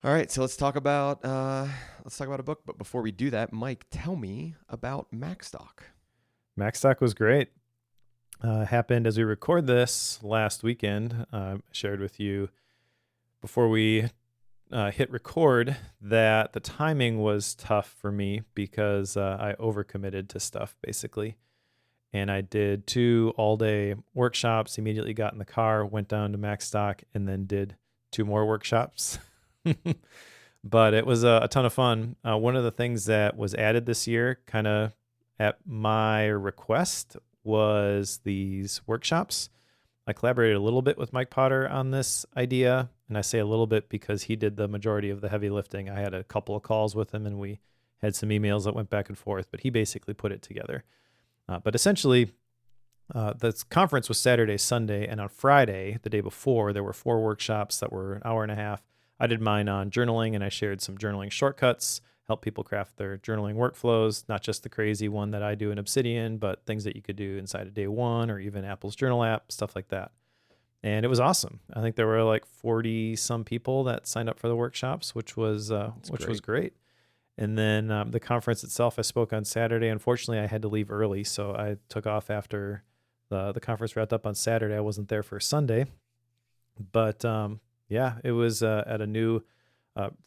All right, so let's talk about a book. But before we do that, Mike, tell me about Macstock. Macstock was great. Happened as we record this last weekend. I shared with you before we hit record that the timing was tough for me because I overcommitted to stuff basically. And I did 2 all-day workshops, immediately got in the car, went down to Macstock, and then did 2 more workshops. But it was a ton of fun. One of the things that was added this year, kind of at my request, was these workshops. I collaborated a little bit with Mike Potter on this idea, and I say a little bit because he did the majority of the heavy lifting. I had a couple of calls with him, and we had some emails that went back and forth, but he basically put it together. But essentially, the conference was Saturday, Sunday, and on Friday, the day before, there were 4 workshops that were an hour and a half. I did mine on journaling, and I shared some journaling shortcuts, help people craft their journaling workflows, not just the crazy one that I do in Obsidian, but things that you could do inside of Day One or even Apple's Journal app, stuff like that. And it was awesome. I think there were like 40 some people that signed up for the workshops, which was great. And then the conference itself, I spoke on Saturday. Unfortunately, I had to leave early, so I took off after the conference wrapped up on Saturday. I wasn't there for Sunday, but yeah, it was at a new,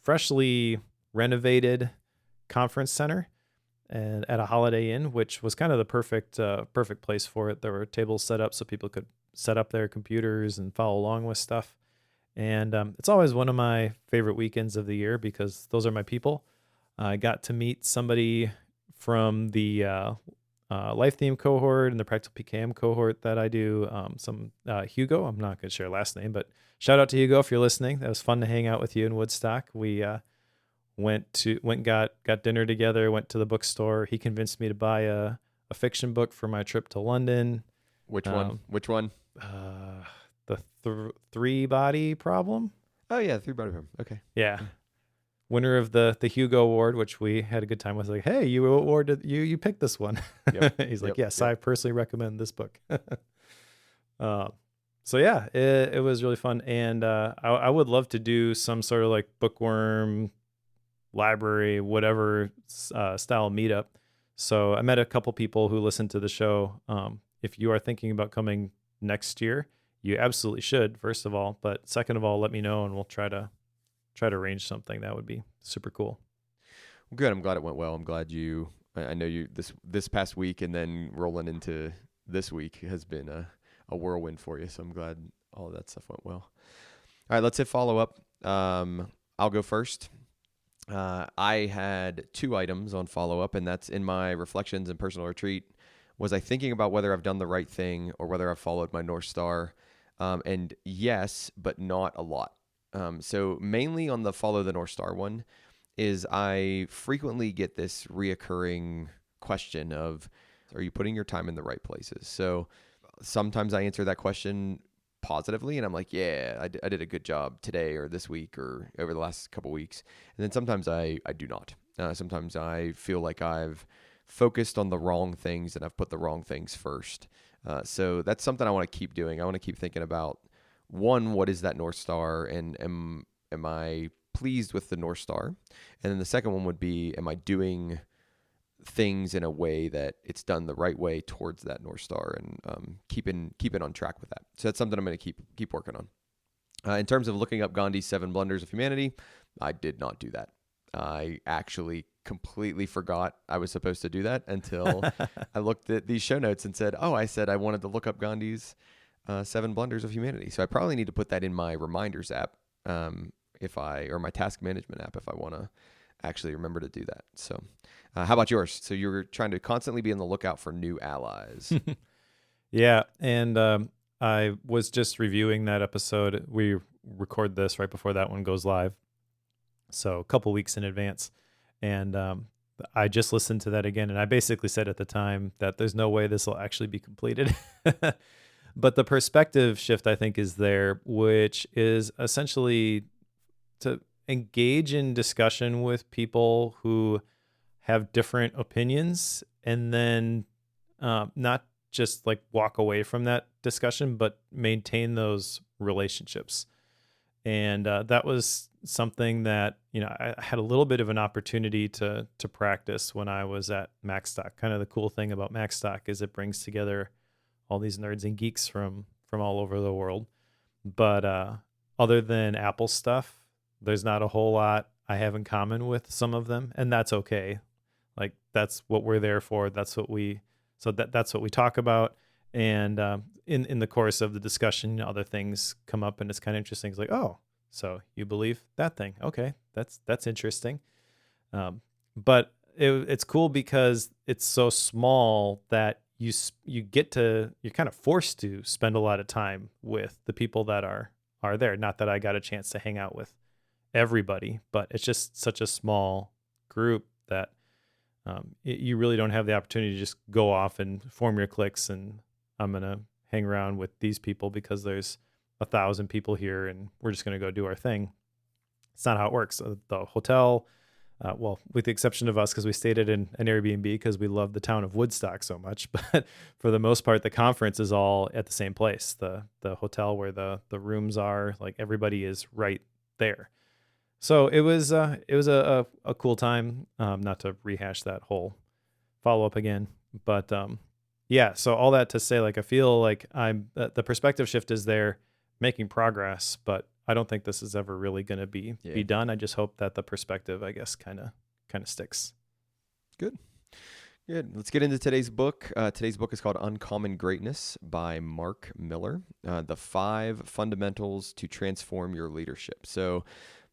freshly renovated conference center and at a Holiday Inn, which was kind of the perfect place for it. There were tables set up so people could set up their computers and follow along with stuff. And it's always one of my favorite weekends of the year because those are my people. I got to meet somebody from the Life Theme cohort and the Practical PKM cohort that I do. Hugo, I'm not going to share last name, but shout out to Hugo if you're listening. That was fun to hang out with you in Woodstock. We went and got dinner together, went to the bookstore. He convinced me to buy a fiction book for my trip to London. Which one? Which one? The 3-body problem. Oh yeah, Three Body Problem. Okay. Yeah. Winner of the Hugo Award, which we had a good time with. Like, hey, you picked this one. Yep. He's like, Yep. yes, Yep. I personally recommend this book. So yeah, it was really fun, and I would love to do some sort of like bookworm library, whatever style meetup. So I met a couple people who listened to the show. If you are thinking about coming next year, you absolutely should, first of all. But second of all, let me know, and we'll try to arrange something. That would be super cool. Good. I'm glad it went well. I'm glad I know you this past week and then rolling into this week has been a whirlwind for you. So I'm glad all of that stuff went well. All right, let's hit follow up. I'll go first. I had 2 items on follow up, and that's in my reflections and personal retreat. Was I thinking about whether I've done the right thing or whether I've followed my North Star? And yes, but not a lot. So mainly on the follow the North Star one is I frequently get this reoccurring question of, are you putting your time in the right places? So sometimes I answer that question positively and I'm like, yeah, I did a good job today or this week or over the last couple weeks. And then sometimes I do not. Sometimes I feel like I've focused on the wrong things and I've put the wrong things first. So that's something I want to keep doing. I want to keep thinking about, one, what is that North Star, and am I pleased with the North Star? And then the second one would be, am I doing things in a way that it's done the right way towards that North Star, and keeping on track with that. So that's something I'm going to keep working on. In terms of looking up Gandhi's 7 Blunders of Humanity, I did not do that. I actually completely forgot I was supposed to do that until I looked at these show notes and said, oh, I said I wanted to look up Gandhi's 7 Blunders of Humanity. So I probably need to put that in my reminders app, or my task management app if I want to actually remember to do that. So how about yours? So you're trying to constantly be on the lookout for new allies. Yeah. And I was just reviewing that episode. We record this right before that one goes live, so a couple weeks in advance. And I just listened to that again, and I basically said at the time that there's no way this will actually be completed. But the perspective shift, I think, is there, which is essentially to engage in discussion with people who have different opinions, and then not just like walk away from that discussion, but maintain those relationships. And that was something that, I had a little bit of an opportunity to practice when I was at Macstock. Kind of the cool thing about Macstock is it brings together all these nerds and geeks from all over the world. But other than Apple stuff, there's not a whole lot I have in common with some of them, and that's okay. Like, that's what we're there for. That's what we talk about. And in the course of the discussion, other things come up, and it's kind of interesting. It's like, oh, so you believe that thing? Okay, that's interesting. But it's cool because it's so small that you're kind of forced to spend a lot of time with the people that are there. Not that I got a chance to hang out with everybody, but it's just such a small group that you really don't have the opportunity to just go off and form your cliques and I'm going to hang around with these people because there's 1,000 people here and we're just going to go do our thing. It's not how it works. The hotel, well, with the exception of us, because we stayed at an Airbnb because we love the town of Woodstock so much. But for the most part, the conference is all at the same place. The hotel where the rooms are, like everybody is right there. So it was a cool time. Not to rehash that whole follow up again, but yeah. So all that to say, like, I feel like the perspective shift is there, making progress, but I don't think this is ever really going to be done. I just hope that the perspective, I guess, kind of sticks. Good. Let's get into today's book. Today's book is called Uncommon Greatness by Mark Miller. The 5 Fundamentals to Transform Your Leadership. So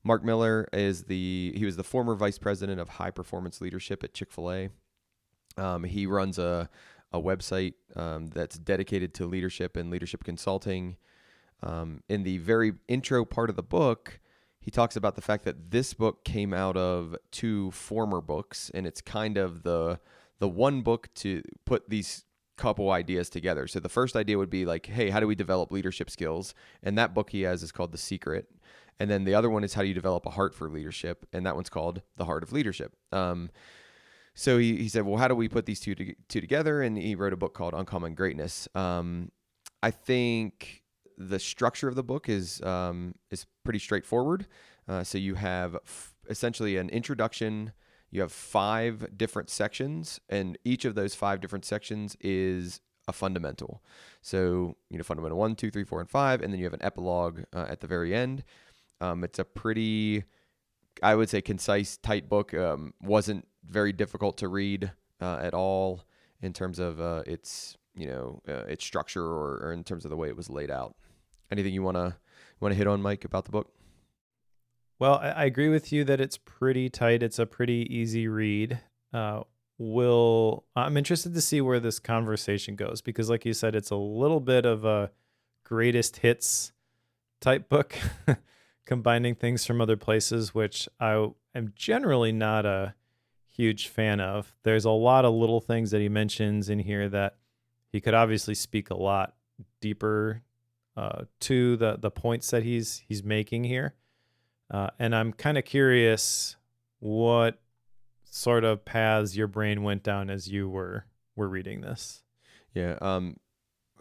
Mark Miller he was the former vice president of high performance leadership at Chick-fil-A. He runs a website that's dedicated to leadership and leadership consulting. In the very intro part of the book, he talks about the fact that this book came out of 2 former books, and it's kind of the one book to put these couple ideas together. So the first idea would be like, hey, how do we develop leadership skills? And that book he has is called The Secret. And then the other one is how do you develop a heart for leadership? And that one's called The Heart of Leadership. So he said, well, how do we put these two together? And he wrote a book called Uncommon Greatness. I think the structure of the book is pretty straightforward. So you have essentially an introduction. You have 5 different sections, and each of those 5 different sections is a fundamental. So, fundamental 1, 2, 3, 4, and 5, and then you have an epilogue at the very end. It's a pretty, I would say, concise, tight book. Wasn't very difficult to read at all in terms of its structure or in terms of the way it was laid out. Anything you want to hit on, Mike, about the book? Well, I agree with you that it's pretty tight. It's a pretty easy read. I'm interested to see where this conversation goes because, like you said, it's a little bit of a greatest hits type book, combining things from other places, which I am generally not a huge fan of. There's a lot of little things that he mentions in here that he could obviously speak a lot deeper to the points that he's making here. And I'm kind of curious what sort of paths your brain went down as you were reading this. Yeah.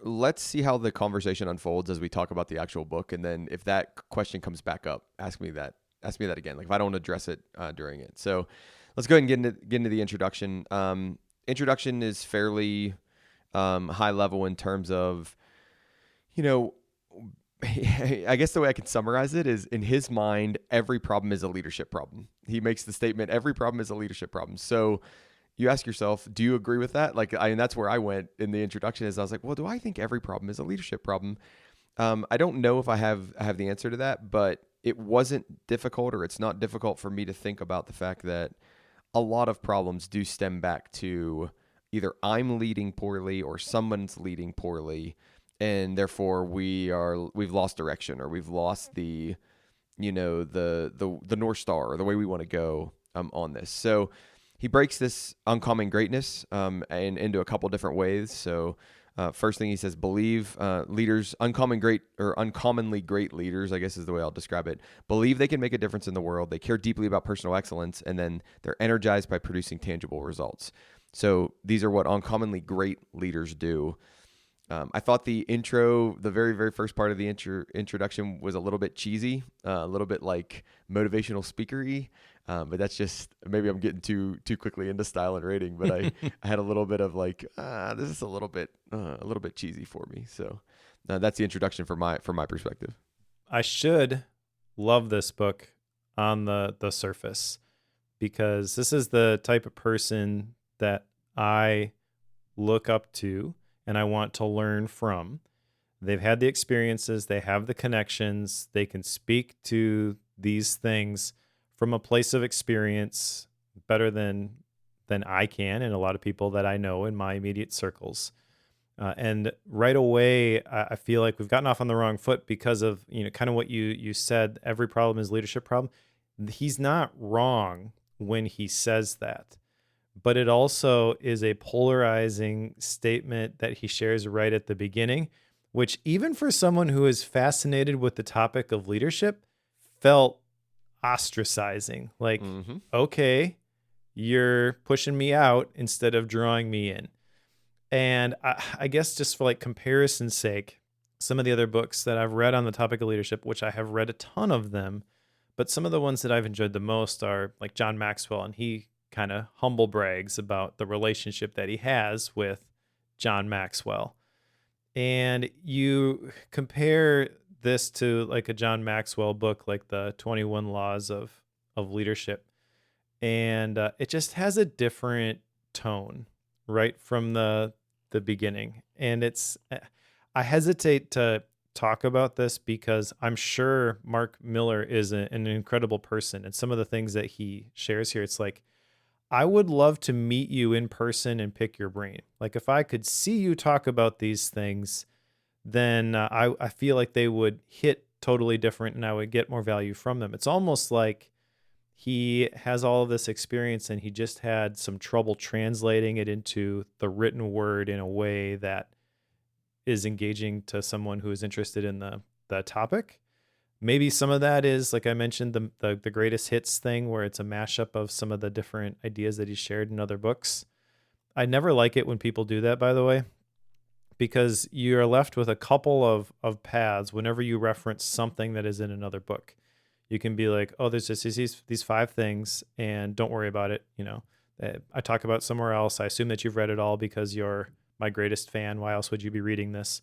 Let's see how the conversation unfolds as we talk about the actual book. And then if that question comes back up, ask me that again. Like if I don't address it during it. So let's go ahead and get into the introduction. Introduction is fairly high level in terms of, I guess the way I can summarize it is in his mind, every problem is a leadership problem. He makes the statement, every problem is a leadership problem. So you ask yourself, do you agree with that? That's where I went in the introduction is I was like, well, do I think every problem is a leadership problem? I don't know if I have the answer to that, but it wasn't difficult or it's not difficult for me to think about the fact that a lot of problems do stem back to either I'm leading poorly or someone's leading poorly. And therefore we've lost direction or we've lost the North Star or the way we want to go on this. So he breaks this uncommon greatness and into a couple different ways. So first thing he says, believe leaders, uncommonly great leaders, I guess is the way I'll describe it, believe they can make a difference in the world. They care deeply about personal excellence, and then they're energized by producing tangible results. So these are what uncommonly great leaders do. I thought the very, very first part of the introduction was a little bit cheesy, a little bit like motivational speakery. But that's just, maybe I'm getting too quickly into style and rating. But I had a little bit of like, this is a little bit cheesy for me. So that's the introduction from my perspective. I should love this book on the surface, because this is the type of person that I look up to and I want to learn from. They've had the experiences, they have the connections, they can speak to these things from a place of experience better than I can, and a lot of people that I know in my immediate circles. And right away, I feel like we've gotten off on the wrong foot because of, kind of what you said. Every problem is leadership problem. He's not wrong when he says that, but it also is a polarizing statement that he shares right at the beginning, which even for someone who is fascinated with the topic of leadership felt ostracizing. Like, okay, you're pushing me out instead of drawing me in. And I guess just for like comparison's sake, some of the other books that I've read on the topic of leadership, which I have read a ton of them, but some of the ones that I've enjoyed the most are like John Maxwell, and he kind of humble brags about the relationship that he has with John Maxwell. And you compare this to like a John Maxwell book, like the 21 Laws of Leadership, and it just has a different tone right from the beginning. And it's, I hesitate to talk about this because I'm sure Mark Miller is an incredible person, and some of the things that he shares here, it's like, I would love to meet you in person and pick your brain. Like if I could see you talk about these things, then I feel like they would hit totally different and I would get more value from them. It's almost like he has all of this experience and he just had some trouble translating it into the written word in a way that is engaging to someone who is interested in the topic. Maybe some of that is, like I mentioned, the greatest hits thing, where it's a mashup of some of the different ideas that he shared in other books. I never like it when people do that, by the way, because you're left with a couple of paths whenever you reference something that is in another book. You can be like, oh, there's just these 5 things, and don't worry about it. I talk about somewhere else. I assume that you've read it all because you're my greatest fan. Why else would you be reading this?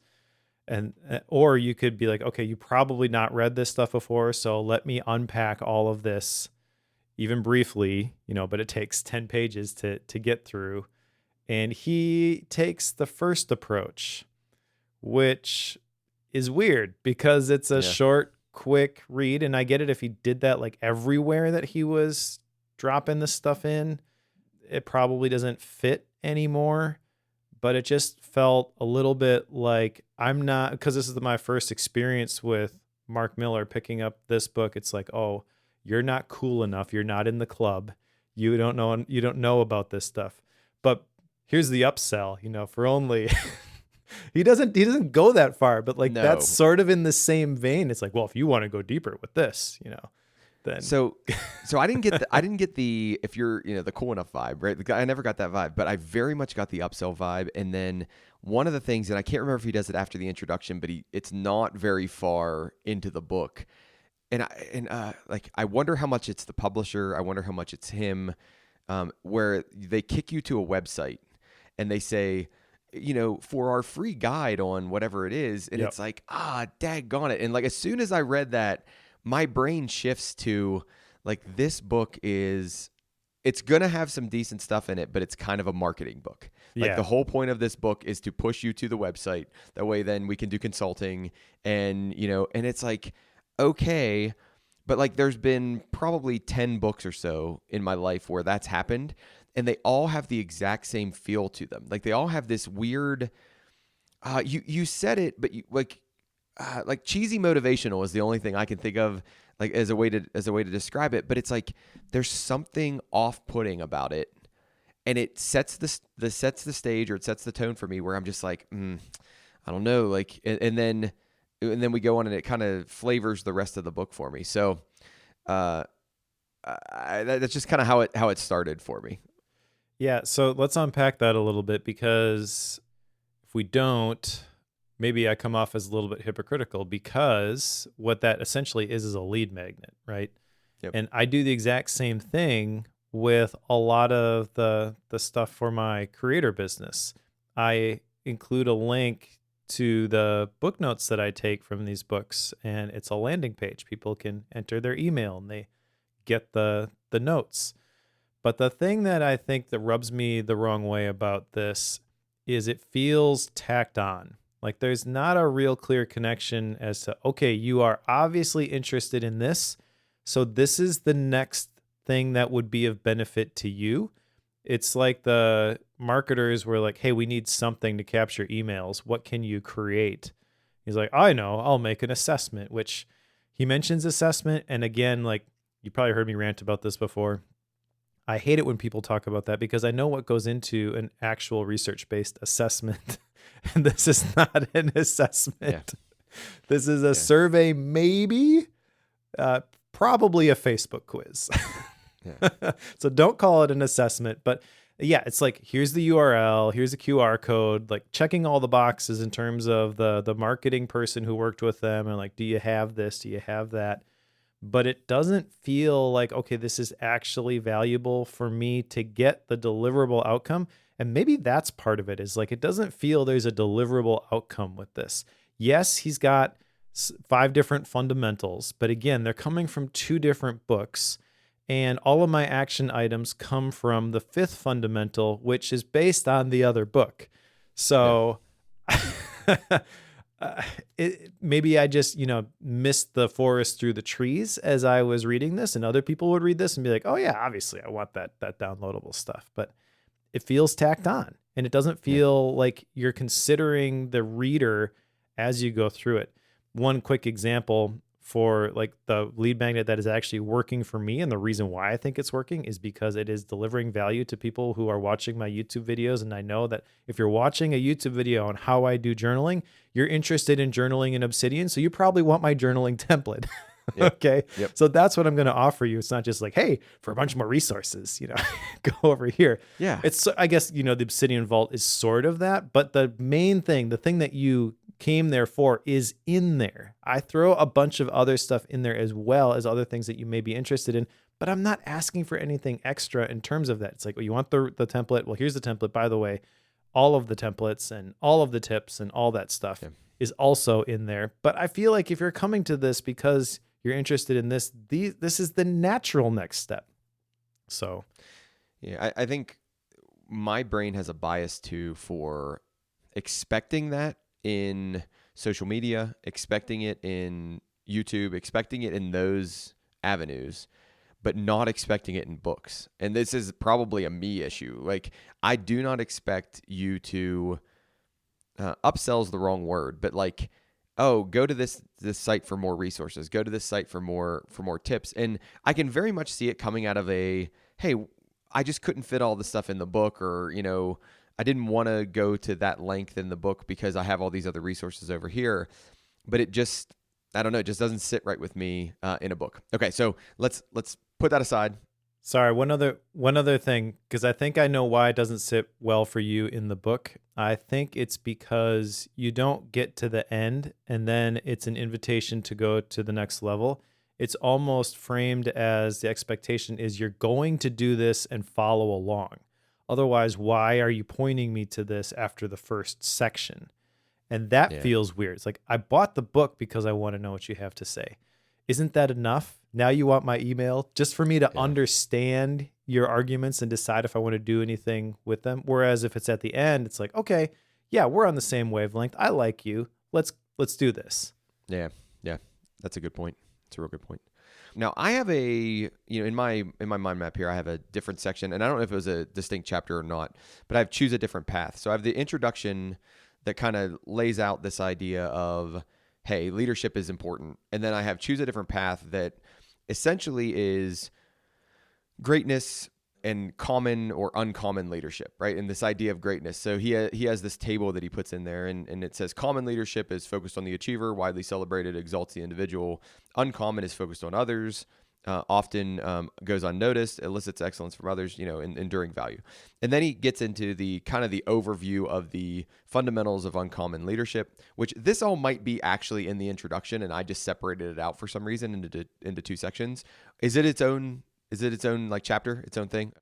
And or you could be like, okay, you probably not read this stuff before, so let me unpack all of this, even briefly, but it takes 10 pages to get through. And he takes the first approach, which is weird because it's a short, quick read. And I get it if he did that like everywhere that he was dropping this stuff in, it probably doesn't fit anymore. But it just felt a little bit like I'm not, because this is my first experience with Mark Miller picking up this book. It's like, oh, you're not cool enough. You're not in the club. You don't know about this stuff. But here's the upsell, for only he doesn't go that far, but like that's sort of in the same vein. It's like, well, if you want to go deeper with this, then so I didn't get the if you're the cool enough vibe, right? I never got that vibe, but I very much got the upsell vibe. And then one of the things, and I can't remember if he does it after the introduction, but it's not very far into the book, and I wonder how much it's the publisher, I wonder how much it's him, where they kick you to a website and they say, for our free guide on whatever it is, and it's like, daggone it, and like as soon as I read that, my brain shifts to like, this book it's going to have some decent stuff in it, but it's kind of a marketing book. Like the whole point of this book is to push you to the website. That way then we can do consulting and, and it's like, okay, but like there's been probably 10 books or so in my life where that's happened, and they all have the exact same feel to them. Like they all have this weird, you said it, but like cheesy motivational is the only thing I can think of like as a way to describe it. But it's like there's something off-putting about it, and it sets the stage, or it sets the tone for me, where I'm just like, I don't know, like, and then we go on and it kind of flavors the rest of the book for me. So that's just kind of how it started for me. Yeah, so let's unpack that a little bit, because if we don't, maybe I come off as a little bit hypocritical, because what that essentially is a lead magnet, right? Yep. And I do the exact same thing with a lot of the stuff for my creator business. I include a link to the book notes that I take from these books, and it's a landing page. People can enter their email and they get the notes. But the thing that I think that rubs me the wrong way about this is it feels tacked on. Like there's not a real clear connection as to, okay, you are obviously interested in this, so this is the next thing that would be of benefit to you. It's like the marketers were like, hey, we need something to capture emails. What can you create? He's like, I know, I'll make an assessment, which he mentions assessment. And again, like you probably heard me rant about this before. I hate it when people talk about that because I know what goes into an actual research-based assessment. And this is not an assessment. Yeah. This is a survey, maybe, probably a Facebook quiz. So don't call it an assessment. But yeah, it's like, here's the URL, here's a QR code, like checking all the boxes in terms of the marketing person who worked with them. And like, do you have this? Do you have that? But it doesn't feel like, okay, this is actually valuable for me to get the deliverable outcome. And maybe that's part of it, is like, it doesn't feel there's a deliverable outcome with this. Yes, he's got 5 different fundamentals, but again, they're coming from 2 different books. And all of my action items come from the 5th fundamental, which is based on the other book. So maybe I just, missed the forest through the trees as I was reading this, and other people would read this and be like, oh yeah, obviously I want that downloadable stuff. But it feels tacked on, and it doesn't feel like you're considering the reader as you go through it. One quick example for like the lead magnet that is actually working for me, and the reason why I think it's working is because it is delivering value to people who are watching my YouTube videos. And I know that if you're watching a YouTube video on how I do journaling, you're interested in journaling in Obsidian, so you probably want my journaling template. Yep. Okay. Yep. So that's what I'm going to offer you. It's not just like, hey, for a bunch more resources, go over here. Yeah. It's, I guess, the Obsidian Vault is sort of that, but the main thing, the thing that you came there for, is in there. I throw a bunch of other stuff in there as well as other things that you may be interested in, but I'm not asking for anything extra in terms of that. It's like, well, you want the template? Well, here's the template. By the way, all of the templates and all of the tips and all that stuff is also in there. But I feel like if you're coming to this because you're interested in this, this is the natural next step. So, yeah, I think my brain has a bias too for expecting that in social media, expecting it in YouTube, expecting it in those avenues, but not expecting it in books. And this is probably a me issue. Like, I do not expect you to upsell's the wrong word, but like, oh, go to this site for more resources, go to this site for more tips. And I can very much see it coming out of a, hey, I just couldn't fit all the stuff in the book, or, I didn't want to go to that length in the book because I have all these other resources over here. But it just, I don't know, it just doesn't sit right with me in a book. Okay, so let's put that aside. Sorry, one other thing, because I think I know why it doesn't sit well for you in the book. I think it's because you don't get to the end and then it's an invitation to go to the next level. It's almost framed as the expectation is you're going to do this and follow along. Otherwise, why are you pointing me to this after the first section? And that feels weird. It's like, I bought the book because I want to know what you have to say. Isn't that enough? Now you want my email just for me to understand your arguments and decide if I want to do anything with them. Whereas if it's at the end, it's like, okay, yeah, we're on the same wavelength. I like you. Let's do this. Yeah. That's a good point. It's a real good point. Now I have a, in my mind map here, I have a different section, and I don't know if it was a distinct chapter or not, but I have choose a different path. So I have the introduction that kind of lays out this idea of, hey, leadership is important. And then I have choose a different path that essentially is greatness and common or uncommon leadership, right? And this idea of greatness. So he has this table that he puts in there, and it says common leadership is focused on the achiever, widely celebrated, exalts the individual. Uncommon is focused on others, often goes unnoticed, elicits excellence from others, and enduring value. And then he gets into the kind of the overview of the fundamentals of uncommon leadership, which this all might be actually in the introduction, and I just separated it out for some reason into two sections. Is it its own? Is it its own like chapter, its own thing?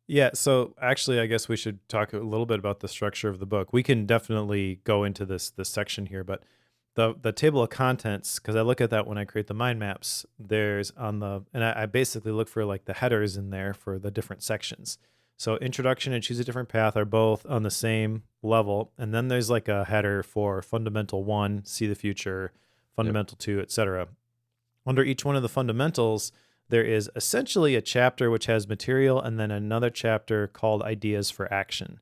Yeah, so actually, I guess we should talk a little bit about the structure of the book. We can definitely go into this section here, but the table of contents, because I look at that when I create the mind maps. There's and I basically look for like the headers in there for the different sections. So introduction and choose a different path are both on the same level, and then there's like a header for fundamental 1, see the future, fundamental 2, etc. Under each one of the fundamentals, there is essentially a chapter which has material and then another chapter called ideas for action,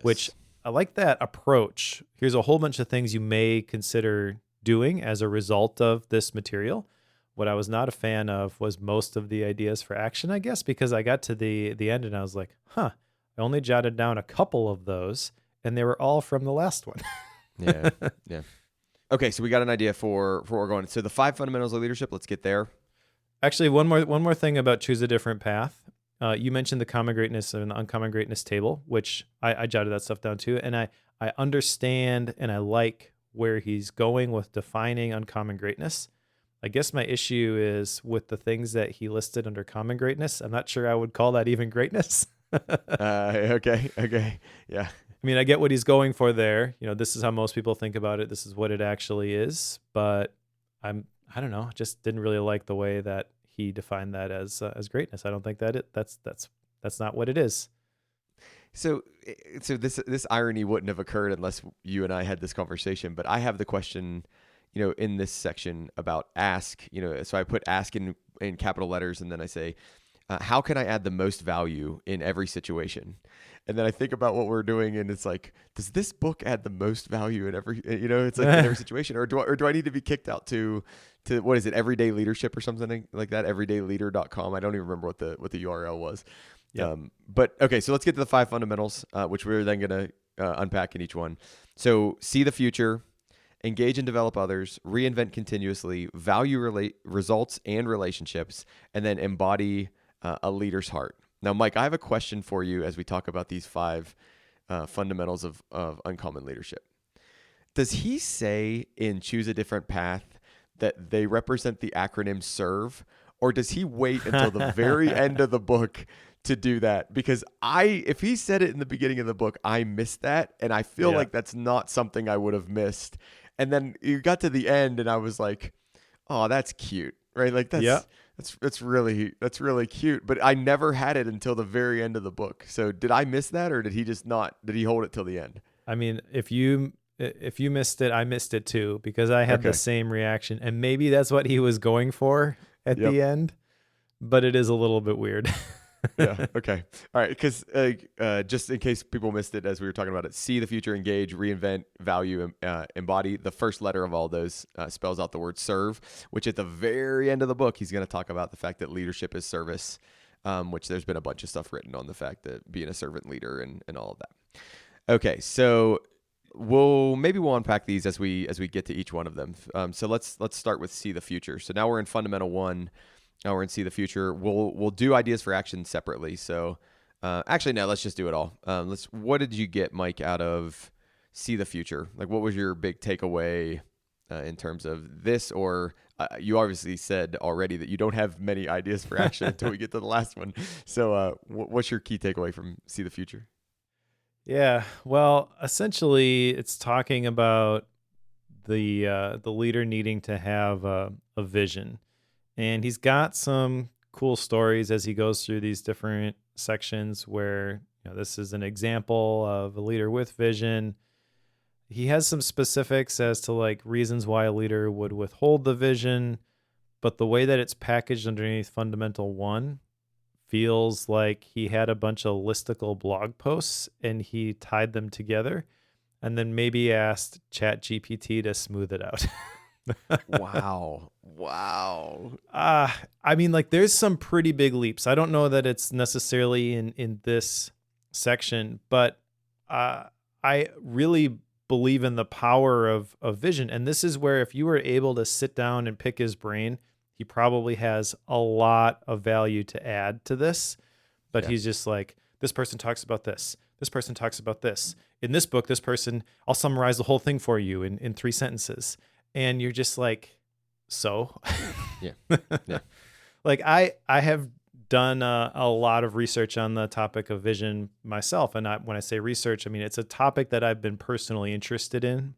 which I like that approach. Here's a whole bunch of things you may consider doing as a result of this material. What I was not a fan of was most of the ideas for action, I guess, because I got to the end and I was like, I only jotted down a couple of those and they were all from the last one. Yeah. Okay, so we got an idea for where we're going. So the 5 fundamentals of leadership, let's get there. Actually, one more thing about choose a different path. You mentioned the common greatness and the uncommon greatness table, which I jotted that stuff down too. And I understand and I like where he's going with defining uncommon greatness. I guess my issue is with the things that he listed under common greatness. I'm not sure I would call that even greatness. Okay. Yeah. I mean, I get what he's going for there. This is how most people think about it. This is what it actually is. But I don't know, just didn't really like the way that he defined that as greatness. I don't think that's not what it is. So this irony wouldn't have occurred unless you and I had this conversation. But I have the question, in this section about ask. So I put ask in capital letters, and then I say, how can I add the most value in every situation? And then I think about what we're doing, and it's like, does this book add the most value in every? It's like in every situation, or do I need to be kicked out to what is it, Everyday Leadership or something like that, everydayleader.com. I don't even remember what the URL was. Yep. But okay, so let's get to the 5 fundamentals, which we're then going to unpack in each one. So see the future, engage and develop others, reinvent continuously, value results and relationships, and then embody a leader's heart. Now, Mike, I have a question for you as we talk about these 5 fundamentals of uncommon leadership. Does he say in Choose a Different Path that they represent the acronym SERVE, or does he wait until the very end of the book to do that? Because if he said it in the beginning of the book, I missed that, and I feel like that's not something I would have missed. And then you got to the end, and I was like, "Oh, that's cute, right? Like that's really cute." But I never had it until the very end of the book. So did I miss that, or did he just not? Did he hold it till the end? I mean, if you missed it, I missed it too, because I had the same reaction, and maybe that's what he was going for at the end. But it is a little bit weird. Yeah. Okay. All right. Because just in case people missed it as we were talking about it, see the future, engage, reinvent, value, embody. The first letter of all those spells out the word serve, which at the very end of the book, he's going to talk about the fact that leadership is service, which there's been a bunch of stuff written on the fact that being a servant leader and all of that. Okay. So we'll unpack these as we get to each one of them. So let's start with see the future. So now we're in fundamental 1. Now we're in see the future. We'll do ideas for action separately. So actually, no, let's just do it all. What did you get, Mike, out of see the future? Like, what was your big takeaway in terms of this? Or you obviously said already that you don't have many ideas for action until we get to the last one. So what's your key takeaway from see the future? Yeah, well, essentially, it's talking about the leader needing to have a vision. And he's got some cool stories as he goes through these different sections where this is an example of a leader with vision. He has some specifics as to like reasons why a leader would withhold the vision, but the way that it's packaged underneath Fundamental 1 feels like he had a bunch of listicle blog posts and he tied them together and then maybe asked ChatGPT to smooth it out. Wow. I mean, like, there's some pretty big leaps. I don't know that it's necessarily in this section, but I really believe in the power of vision. And this is where if you were able to sit down and pick his brain, He probably has a lot of value to add to this, but Yeah. he's just like, this person talks about this. This person talks about this. In this book, this person, I'll summarize the whole thing for you in 3 sentences. And you're just like, so? Yeah. Yeah. Like I have done a lot of research on the topic of vision myself. And when I say research, I mean, it's a topic that I've been personally interested in.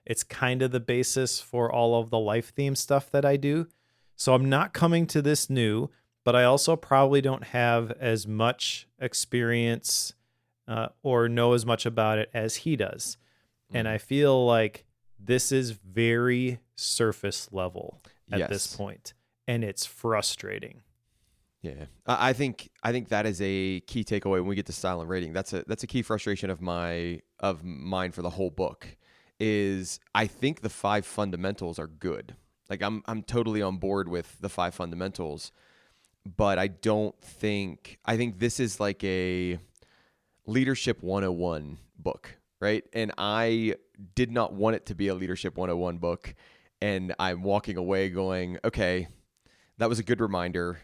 It's kind of the basis for all of the life theme stuff that I do. So I'm not coming to this new, but I also probably don't have as much experience or know as much about it as he does. And I feel like this is very surface level at this point, and it's frustrating. Yeah, I think that is a key takeaway when we get to style and rating. That's a key frustration of mine for the whole book. Is I think the 5 fundamentals are good. Like I'm totally on board with the 5 fundamentals, but I think this is like a leadership 101 book, right? And I did not want it to be a leadership 101 book, and I'm walking away going, okay, that was a good reminder.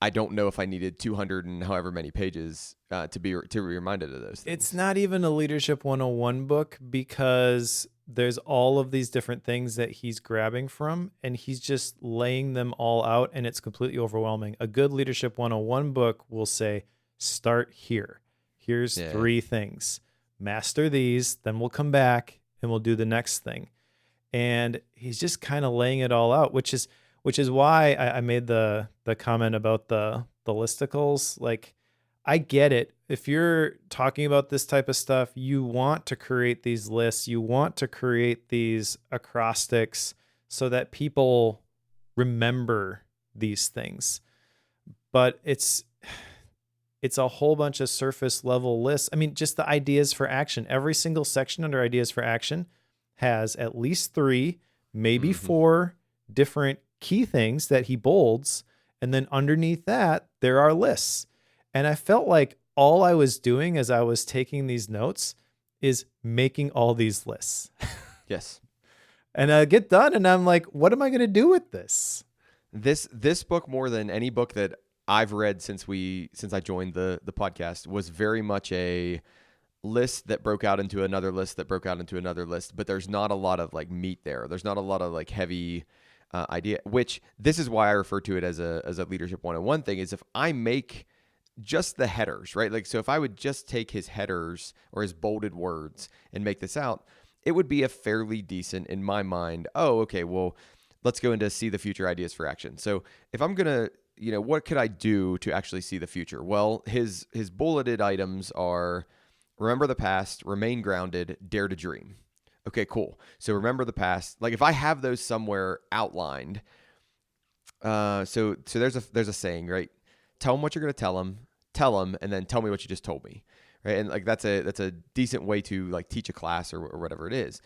I don't know if I needed 200 and however many pages to be reminded of those things. It's not even a leadership 101 book because there's all of these different things that he's grabbing from, and he's just laying them all out, and it's completely overwhelming. A good leadership 101 book will say, start here. Here's 3 things. Master these, then we'll come back and we'll do the next thing. And he's just kind of laying it all out, which is why I made the comment about the listicles. Like, I get it. If you're talking about this type of stuff, you want to create these lists. You want to create these acrostics so that people remember these things. But it's a whole bunch of surface level lists. I mean, just the ideas for action. Every single section under ideas for action has at least 3, maybe 4 different key things that he bolds. And then underneath that, there are lists. And I felt like all I was doing as I was taking these notes is making all these lists. Yes. And I get done and I'm like, what am I going to do with this? This book, more than any book that I've read since I joined the podcast, was very much a list that broke out into another list that broke out into another list, but there's not a lot of like meat there. There's not a lot of like heavy idea, which this is why I refer to it as a leadership 101 thing, is if I make just the headers, right? Like, so if I would just take his headers or his bolded words and make this out, it would be a fairly decent, in my mind, oh, okay, well, let's go into see the future ideas for action. So if I'm going to, what could I do to actually see the future? Well, his bulleted items are remember the past, remain grounded, dare to dream. Okay, cool. So remember the past. Like if I have those somewhere outlined, so there's a saying, right? Tell them what you're going to tell them, and then tell me what you just told me, right? And like that's a decent way to like teach a class or whatever it is.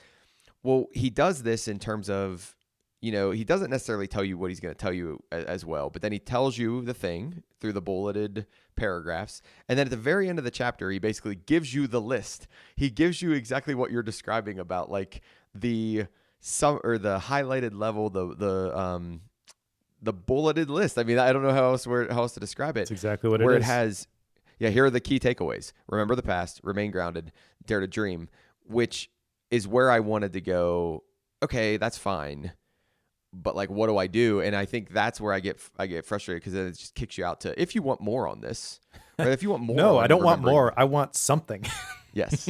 Well, he does this in terms of, he doesn't necessarily tell you what he's going to tell you as well, but then he tells you the thing through the bulleted paragraphs. And then at the very end of the chapter, he basically gives you the list. He gives you exactly what you're describing about like the highlighted level, the bulleted list. I mean, I don't know how else to describe it. That's exactly what it is. Where it has, here are the key takeaways. Remember the past, remain grounded, dare to dream, which is where I wanted to go. Okay, that's fine. But like, what do I do? And I think that's where I get frustrated, because it just kicks you out to, if you want more on this, or if you want more. No, I don't want more. I want something. Yes.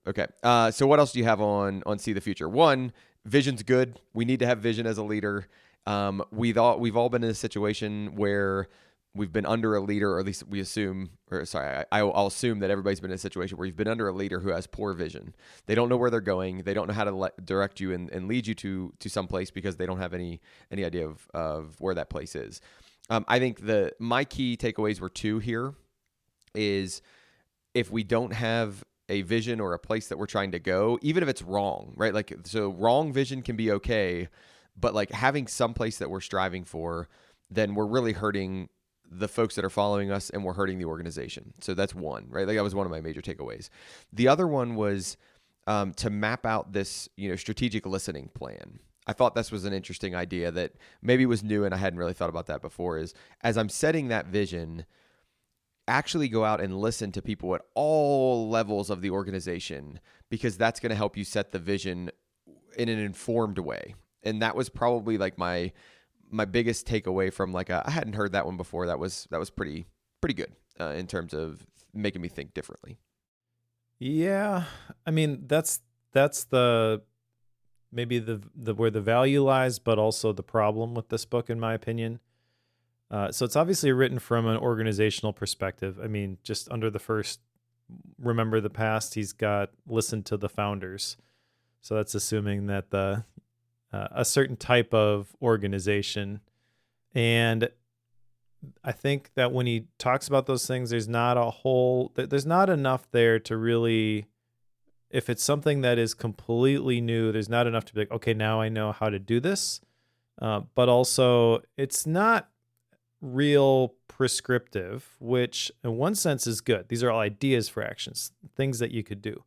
Okay. So what else do you have on see the future? 1, vision's good. We need to have vision as a leader. We've all been in a situation where we've been under a leader, or at least we assume, I'll assume that everybody's been in a situation where you've been under a leader who has poor vision. They don't know where they're going. They don't know how to direct you and lead you to some place, because they don't have any idea of where that place is. I think my key takeaways were 2 here is, if we don't have a vision or a place that we're trying to go, even if it's wrong, right? Like, so wrong vision can be okay, but like having some place that we're striving for, then we're really hurting the folks that are following us, and we're hurting the organization. So that's 1, right? Like that was one of my major takeaways. The other one was to map out this, strategic listening plan. I thought this was an interesting idea that maybe was new and I hadn't really thought about that before, is as I'm setting that vision, actually go out and listen to people at all levels of the organization, because that's going to help you set the vision in an informed way. And that was probably like my biggest takeaway from like I hadn't heard that one before. That was pretty good in terms of making me think differently. Yeah, I mean that's the maybe the where the value lies, but also the problem with this book, in my opinion. So it's obviously written from an organizational perspective. I mean, just under the first, remember the past, he's got listened to the founders. So that's assuming that the a certain type of organization. And I think that when he talks about those things, there's not enough there to really, if it's something that is completely new, there's not enough to be like, okay, now I know how to do this. But also, it's not real prescriptive, which in one sense is good. These are all ideas for actions, things that you could do.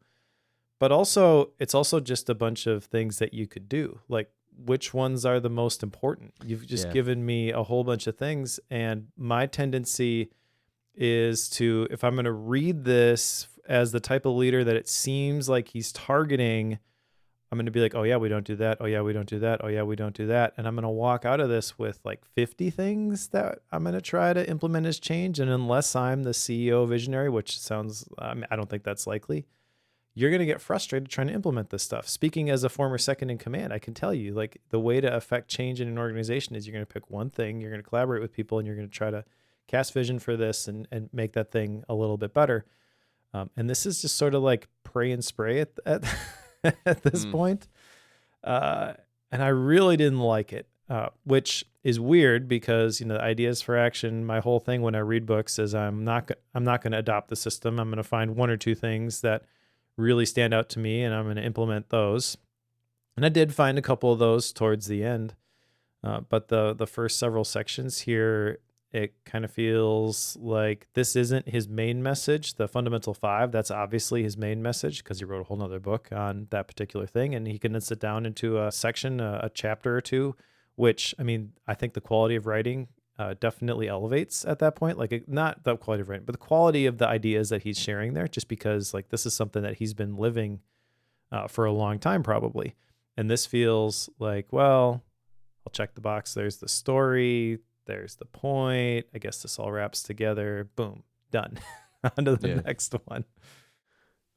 But also, it's also just a bunch of things that you could do. Like, which ones are the most important? You've just given me a whole bunch of things. And my tendency is to, if I'm going to read this as the type of leader that it seems like he's targeting, I'm going to be like, oh yeah, we don't do that. Oh yeah, we don't do that. Oh yeah, we don't do that. And I'm going to walk out of this with like 50 things that I'm going to try to implement as change. And unless I'm the CEO visionary, which sounds, I don't think that's likely, you're going to get frustrated trying to implement this stuff. Speaking as a former second in command, I can tell you, like, the way to affect change in an organization is you're going to pick one thing, you're going to collaborate with people, and you're going to try to cast vision for this and make that thing a little bit better. And this is just sort of like pray and spray at at this point. And I really didn't like it, which is weird because, ideas for action, my whole thing when I read books is I'm not going to adopt the system. I'm going to find one or two things that really stand out to me, and I'm going to implement those. And I did find a couple of those towards the end. But the first several sections here, it kind of feels like this isn't his main message. The Fundamental 5, that's obviously his main message because he wrote a whole nother book on that particular thing. And he condense it down into a section, a chapter or two, which, I mean, I think the quality of writing definitely elevates at that point. Like, not the quality of writing, but the quality of the ideas that he's sharing there, just because like this is something that he's been living for a long time probably. And this feels like, well, I'll check the box. There's the story. There's the point. I guess this all wraps together. Boom, done. On to the next one.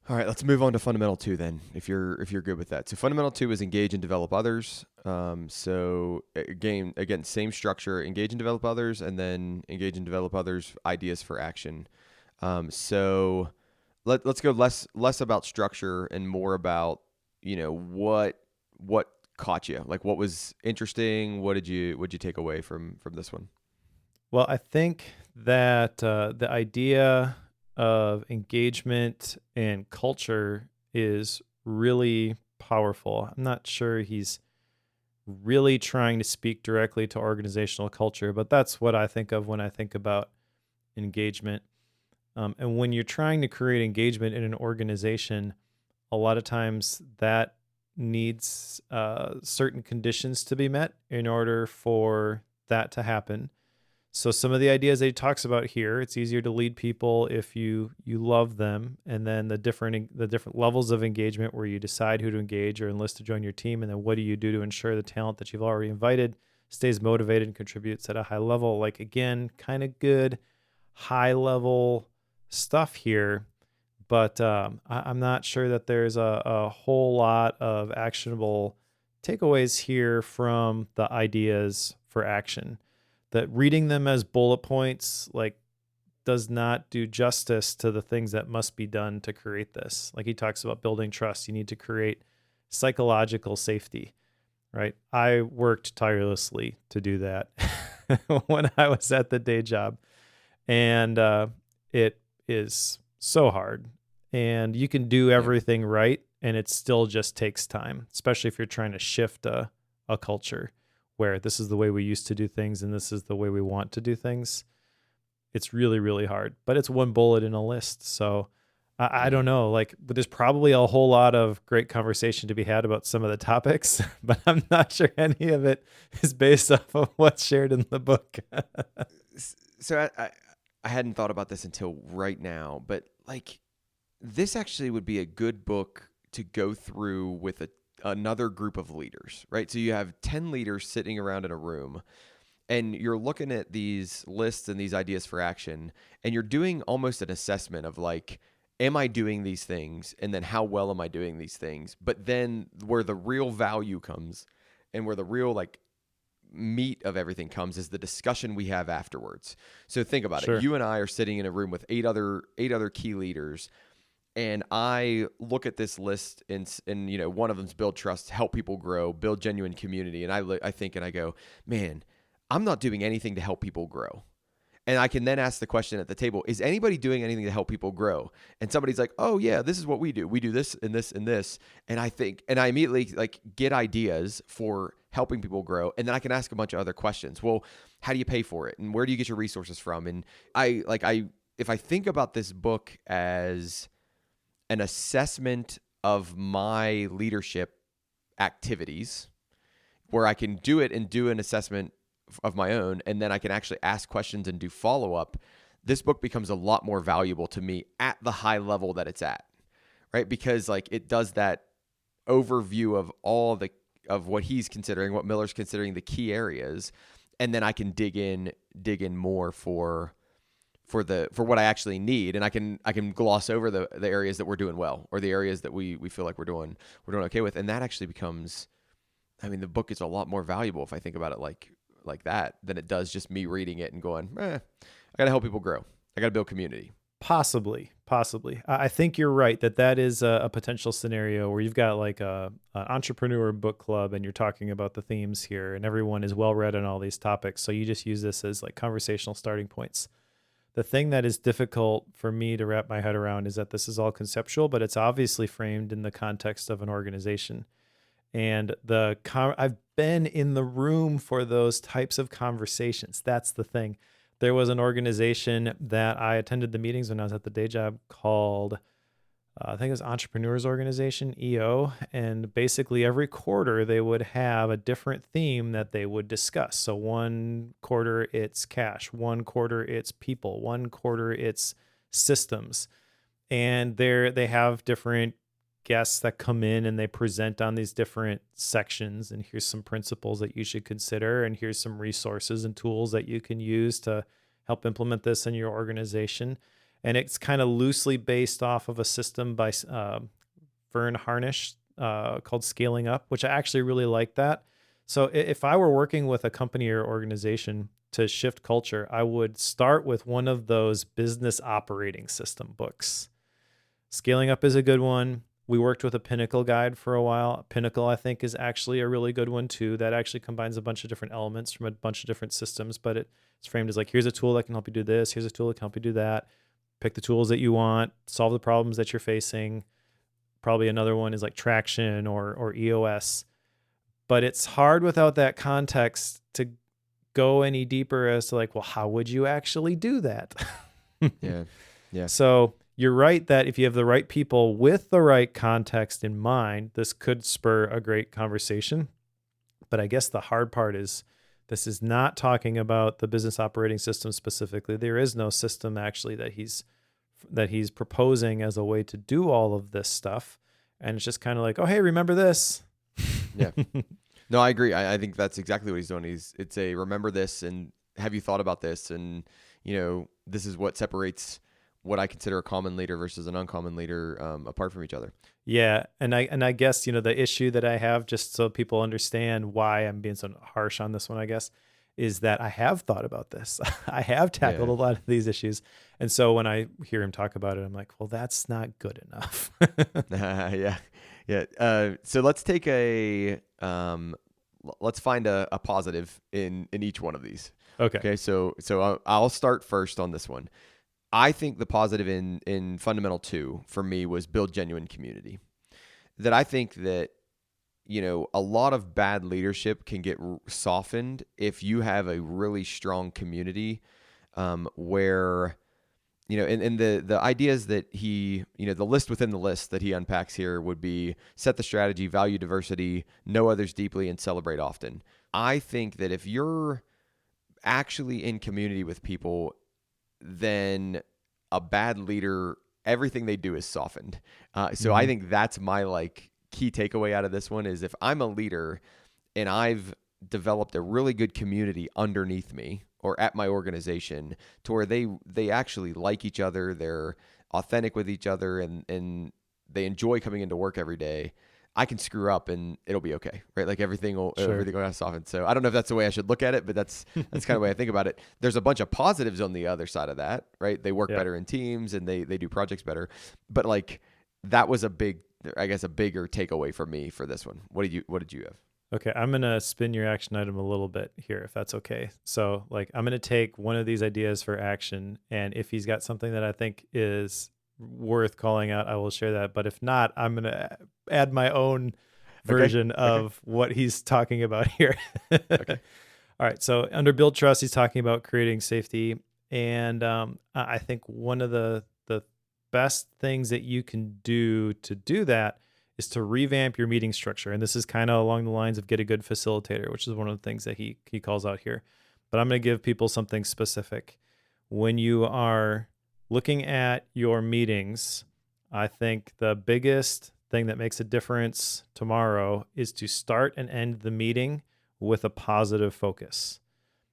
All right, let's move on to Fundamental 2 then, if you're good with that. So Fundamental 2 is engage and develop others. So again, same structure: engage and develop others, and then engage and develop others ideas for action. So let's go less about structure and more about what caught you, like what was interesting. What did you take away from this one? Well, I think that the idea of engagement and culture is really powerful. I'm not sure he's really trying to speak directly to organizational culture, but that's what I think of when I think about engagement. And when you're trying to create engagement in an organization, a lot of times that needs certain conditions to be met in order for that to happen. So some of the ideas that he talks about here, it's easier to lead people if you love them, and then the different levels of engagement where you decide who to engage or enlist to join your team, and then what do you do to ensure the talent that you've already invited stays motivated and contributes at a high level. Like, again, kind of good high level stuff here, but I'm not sure that there's a whole lot of actionable takeaways here from the ideas for action. That reading them as bullet points like does not do justice to the things that must be done to create this. Like, he talks about building trust. You need to create psychological safety, right? I worked tirelessly to do that when I was at the day job, and it is so hard. And you can do everything right, and it still just takes time, especially if you're trying to shift a culture where this is the way we used to do things and this is the way we want to do things. It's really, really hard, but it's one bullet in a list. So I don't know, like, but there's probably a whole lot of great conversation to be had about some of the topics, but I'm not sure any of it is based off of what's shared in the book. So I hadn't thought about this until right now, but like this actually would be a good book to go through with another group of leaders, right? So you have 10 leaders sitting around in a room and you're looking at these lists and these ideas for action, and you're doing almost an assessment of like, am I doing these things? And then how well am I doing these things? But then where the real value comes and where the real like meat of everything comes is the discussion we have afterwards. So think about Sure. it. You and I are sitting in a room with eight other key leaders, and I look at this list and one of them's build trust, help people grow, build genuine community, and I think and I go, man, I'm not doing anything to help people grow. And I can then ask the question at the table, is anybody doing anything to help people grow? And somebody's like, oh yeah, this is what we do. We do this and this and this. And I immediately like get ideas for helping people grow. And then I can ask a bunch of other questions. Well, how do you pay for it? And where do you get your resources from? And if I think about this book as an assessment of my leadership activities, where I can do it and do an assessment of my own, and then I can actually ask questions and do follow-up, this book becomes a lot more valuable to me at the high level that it's at, right? Because like it does that overview of of what he's considering, what Miller's considering the key areas, and then I can dig in more for what I actually need, and I can gloss over the areas that we're doing well, or the areas that we feel like we're doing okay with, and that actually becomes, I mean, the book is a lot more valuable if I think about it like that than it does just me reading it and going, I got to help people grow. I got to build community. Possibly. I think you're right that is a potential scenario where you've got like an entrepreneur book club and you're talking about the themes here and everyone is well read on all these topics. So you just use this as like conversational starting points. The thing that is difficult for me to wrap my head around is that this is all conceptual, but it's obviously framed in the context of an organization. And I've been in the room for those types of conversations. That's the thing. There was an organization that I attended the meetings when I was at the day job called, I think it was Entrepreneurs Organization, EO. And basically every quarter they would have a different theme that they would discuss. So one quarter it's cash, one quarter it's people, one quarter it's systems. And they have different guests that come in and they present on these different sections, and here's some principles that you should consider, and here's some resources and tools that you can use to help implement this in your organization. And it's kind of loosely based off of a system by Vern Harnish called Scaling Up, which I actually really like that. So if I were working with a company or organization to shift culture, I would start with one of those business operating system books. Scaling Up is a good one. We worked with a Pinnacle guide for a while. Pinnacle, I think, is actually a really good one too. That actually combines a bunch of different elements from a bunch of different systems, but it's framed as like, here's a tool that can help you do this. Here's a tool that can help you do that. Pick the tools that you want, solve the problems that you're facing. Probably another one is like Traction or EOS. But it's hard without that context to go any deeper as to like, well, how would you actually do that? Yeah. So you're right that if you have the right people with the right context in mind, this could spur a great conversation. But I guess the hard part is this is not talking about the business operating system specifically. There is no system actually that he's proposing as a way to do all of this stuff. And it's just kind of like, oh, hey, remember this? Yeah. No, I agree. I think that's exactly what he's doing. It's a remember this, and have you thought about this? And, this is what separates what I consider a common leader versus an uncommon leader apart from each other. Yeah. And I guess, the issue that I have, just so people understand why I'm being so harsh on this one, I guess, is that I have thought about this. I have tackled a lot of these issues. And so when I hear him talk about it, I'm like, well, that's not good enough. Yeah. So let's take let's find a positive in each one of these. Okay. So I'll start first on this one. I think the positive in fundamental 2 for me was build genuine community. That I think that, a lot of bad leadership can get softened if you have a really strong community where, and the ideas that he, the list within the list that he unpacks here would be set the strategy, value diversity, know others deeply, and celebrate often. I think that if you're actually in community with people, then a bad leader, everything they do is softened. So I think that's my key takeaway out of this one is if I'm a leader and I've developed a really good community underneath me or at my organization to where they actually like each other, they're authentic with each other, and they enjoy coming into work every day, I can screw up and it'll be okay, right? Like everything will soften. So I don't know if that's the way I should look at it, but that's kind of the way I think about it. There's a bunch of positives on the other side of that, right? They work better in teams and they do projects better. But that was a bigger takeaway for me for this one. What did you have? Okay, I'm going to spin your action item a little bit here, if that's okay. So I'm going to take one of these ideas for action, and if he's got something that I think is worth calling out, I will share that. But if not, I'm going to add my own version of what he's talking about here. Okay. All right, so under Build Trust, he's talking about creating safety. And I think one of the best things that you can do to do that is to revamp your meeting structure. And this is kind of along the lines of get a good facilitator, which is one of the things that he calls out here. But I'm going to give people something specific. When you are looking at your meetings, I think the biggest thing that makes a difference tomorrow is to start and end the meeting with a positive focus.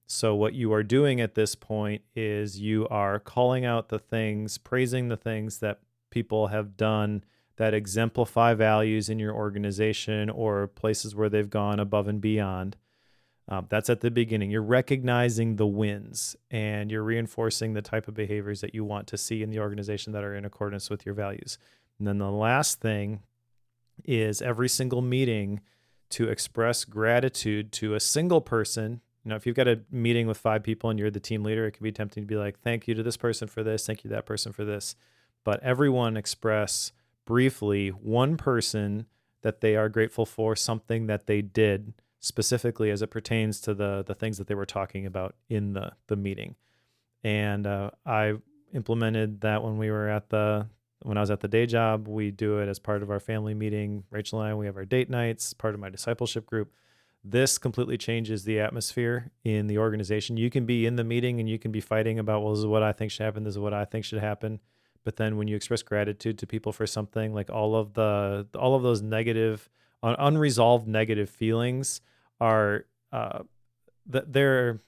So what you are doing at this point is you are calling out the things, praising the things that people have done that exemplify values in your organization or places where they've gone above and beyond. That's at the beginning. You're recognizing the wins and you're reinforcing the type of behaviors that you want to see in the organization that are in accordance with your values. And then the last thing is every single meeting to express gratitude to a single person. If you've got a meeting with 5 people and you're the team leader, it can be tempting to be like, thank you to this person for this, thank you to that person for this. But everyone express briefly one person that they are grateful for, something that they did specifically as it pertains to the things that they were talking about in the meeting. And I implemented that when I was at the day job. We do it as part of our family meeting. Rachel and I, we have our date nights, part of my discipleship group. This completely changes the atmosphere in the organization. You can be in the meeting and you can be fighting about, well, this is what I think should happen. This is what I think should happen. But then when you express gratitude to people for something, like all of those negative, unresolved negative feelings are they're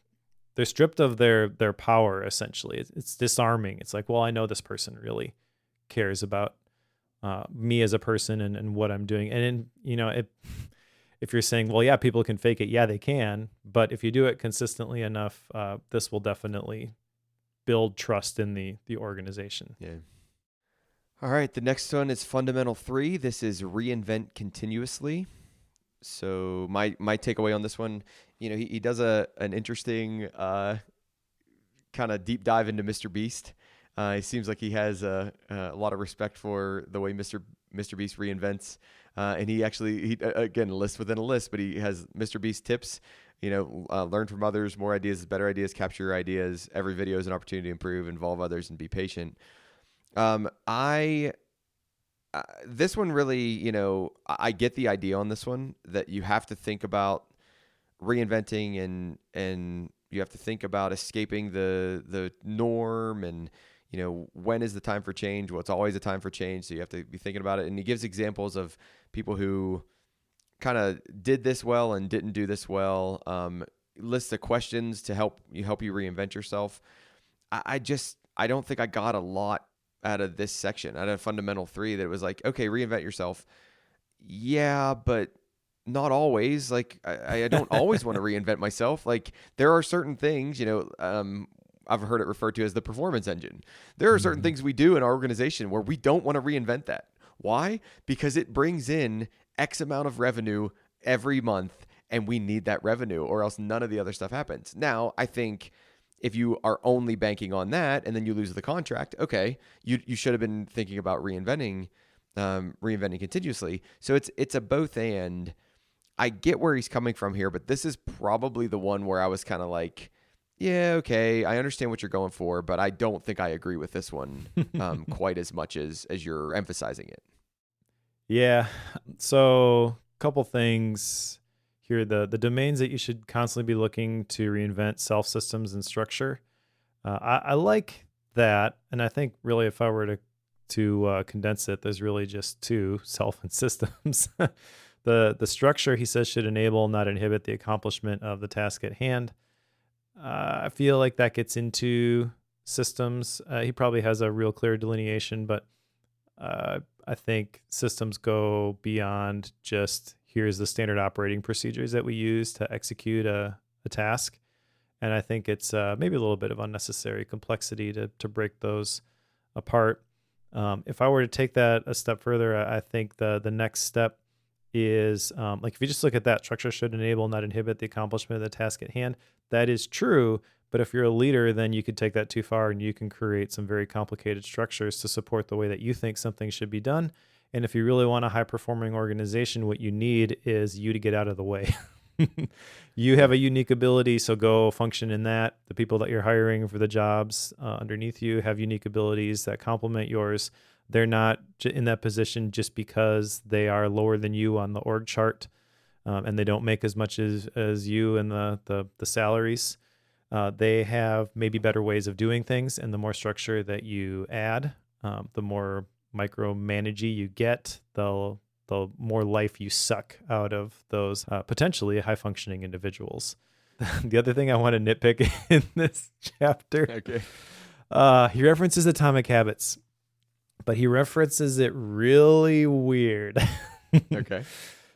stripped of their power. Essentially, it's disarming. It's like, well, I know this person really cares about me as a person and what I'm doing. And if you're saying, well, yeah, people can fake it, yeah, they can. But if you do it consistently enough, this will definitely build trust in the organization. Yeah. All right. The next one is fundamental 3. This is reinvent continuously. So my takeaway on this one, he does an interesting kind of deep dive into Mr. Beast. He seems like he has a lot of respect for the way Mr. Beast reinvents. And he again, list within a list, but he has Mr. Beast tips. Learn from others, more ideas is better ideas, capture your ideas. Every video is an opportunity to improve, involve others, and be patient. This one really, I get the idea on this one that you have to think about reinventing and you have to think about escaping the norm and, when is the time for change? Well, it's always a time for change. So you have to be thinking about it. And he gives examples of people who kind of did this well and didn't do this well. Lists of questions to help you reinvent yourself. I don't think I got a lot out of this section, out of fundamental 3, that it was like, okay, reinvent yourself. Yeah, but not always. Like I don't always want to reinvent myself. Like there are certain things, I've heard it referred to as the performance engine. There are certain things we do in our organization where we don't want to reinvent that. Why? Because it brings in X amount of revenue every month and we need that revenue or else none of the other stuff happens. Now, I think if you are only banking on that and then you lose the contract, okay, you should have been thinking about reinventing continuously. So it's a both and. I get where he's coming from here, but this is probably the one where I was kind of like, yeah, okay, I understand what you're going for, but I don't think I agree with this one quite as much as you're emphasizing it. Yeah. So, couple things here. The domains that you should constantly be looking to reinvent: self, systems, and structure. I like that, and I think really, if I were to condense it, there's really just two: self and systems. The structure, he says, should enable, not inhibit, the accomplishment of the task at hand. I feel like that gets into systems. He probably has a real clear delineation, but I think systems go beyond just here's the standard operating procedures that we use to execute a task. And I think it's maybe a little bit of unnecessary complexity to break those apart. If I were to take that a step further, I think the next step is like if you just look at that, structure should enable, not inhibit, the accomplishment of the task at hand. That is true. But if you're a leader, then you could take that too far and you can create some very complicated structures to support the way that you think something should be done. And if you really want a high performing organization, what you need is you to get out of the way. You have a unique ability, so go function in that. The people that you're hiring for the jobs underneath you have unique abilities that complement yours. They're not in that position just because they are lower than you on the org chart, and they don't make as much as you in the salaries. They have maybe better ways of doing things, and the more structure that you add, the more micromanagey you get, the more life you suck out of those potentially high-functioning individuals. The other thing I want to nitpick in this chapter, Okay. He references Atomic Habits, but he references it really weird. Okay.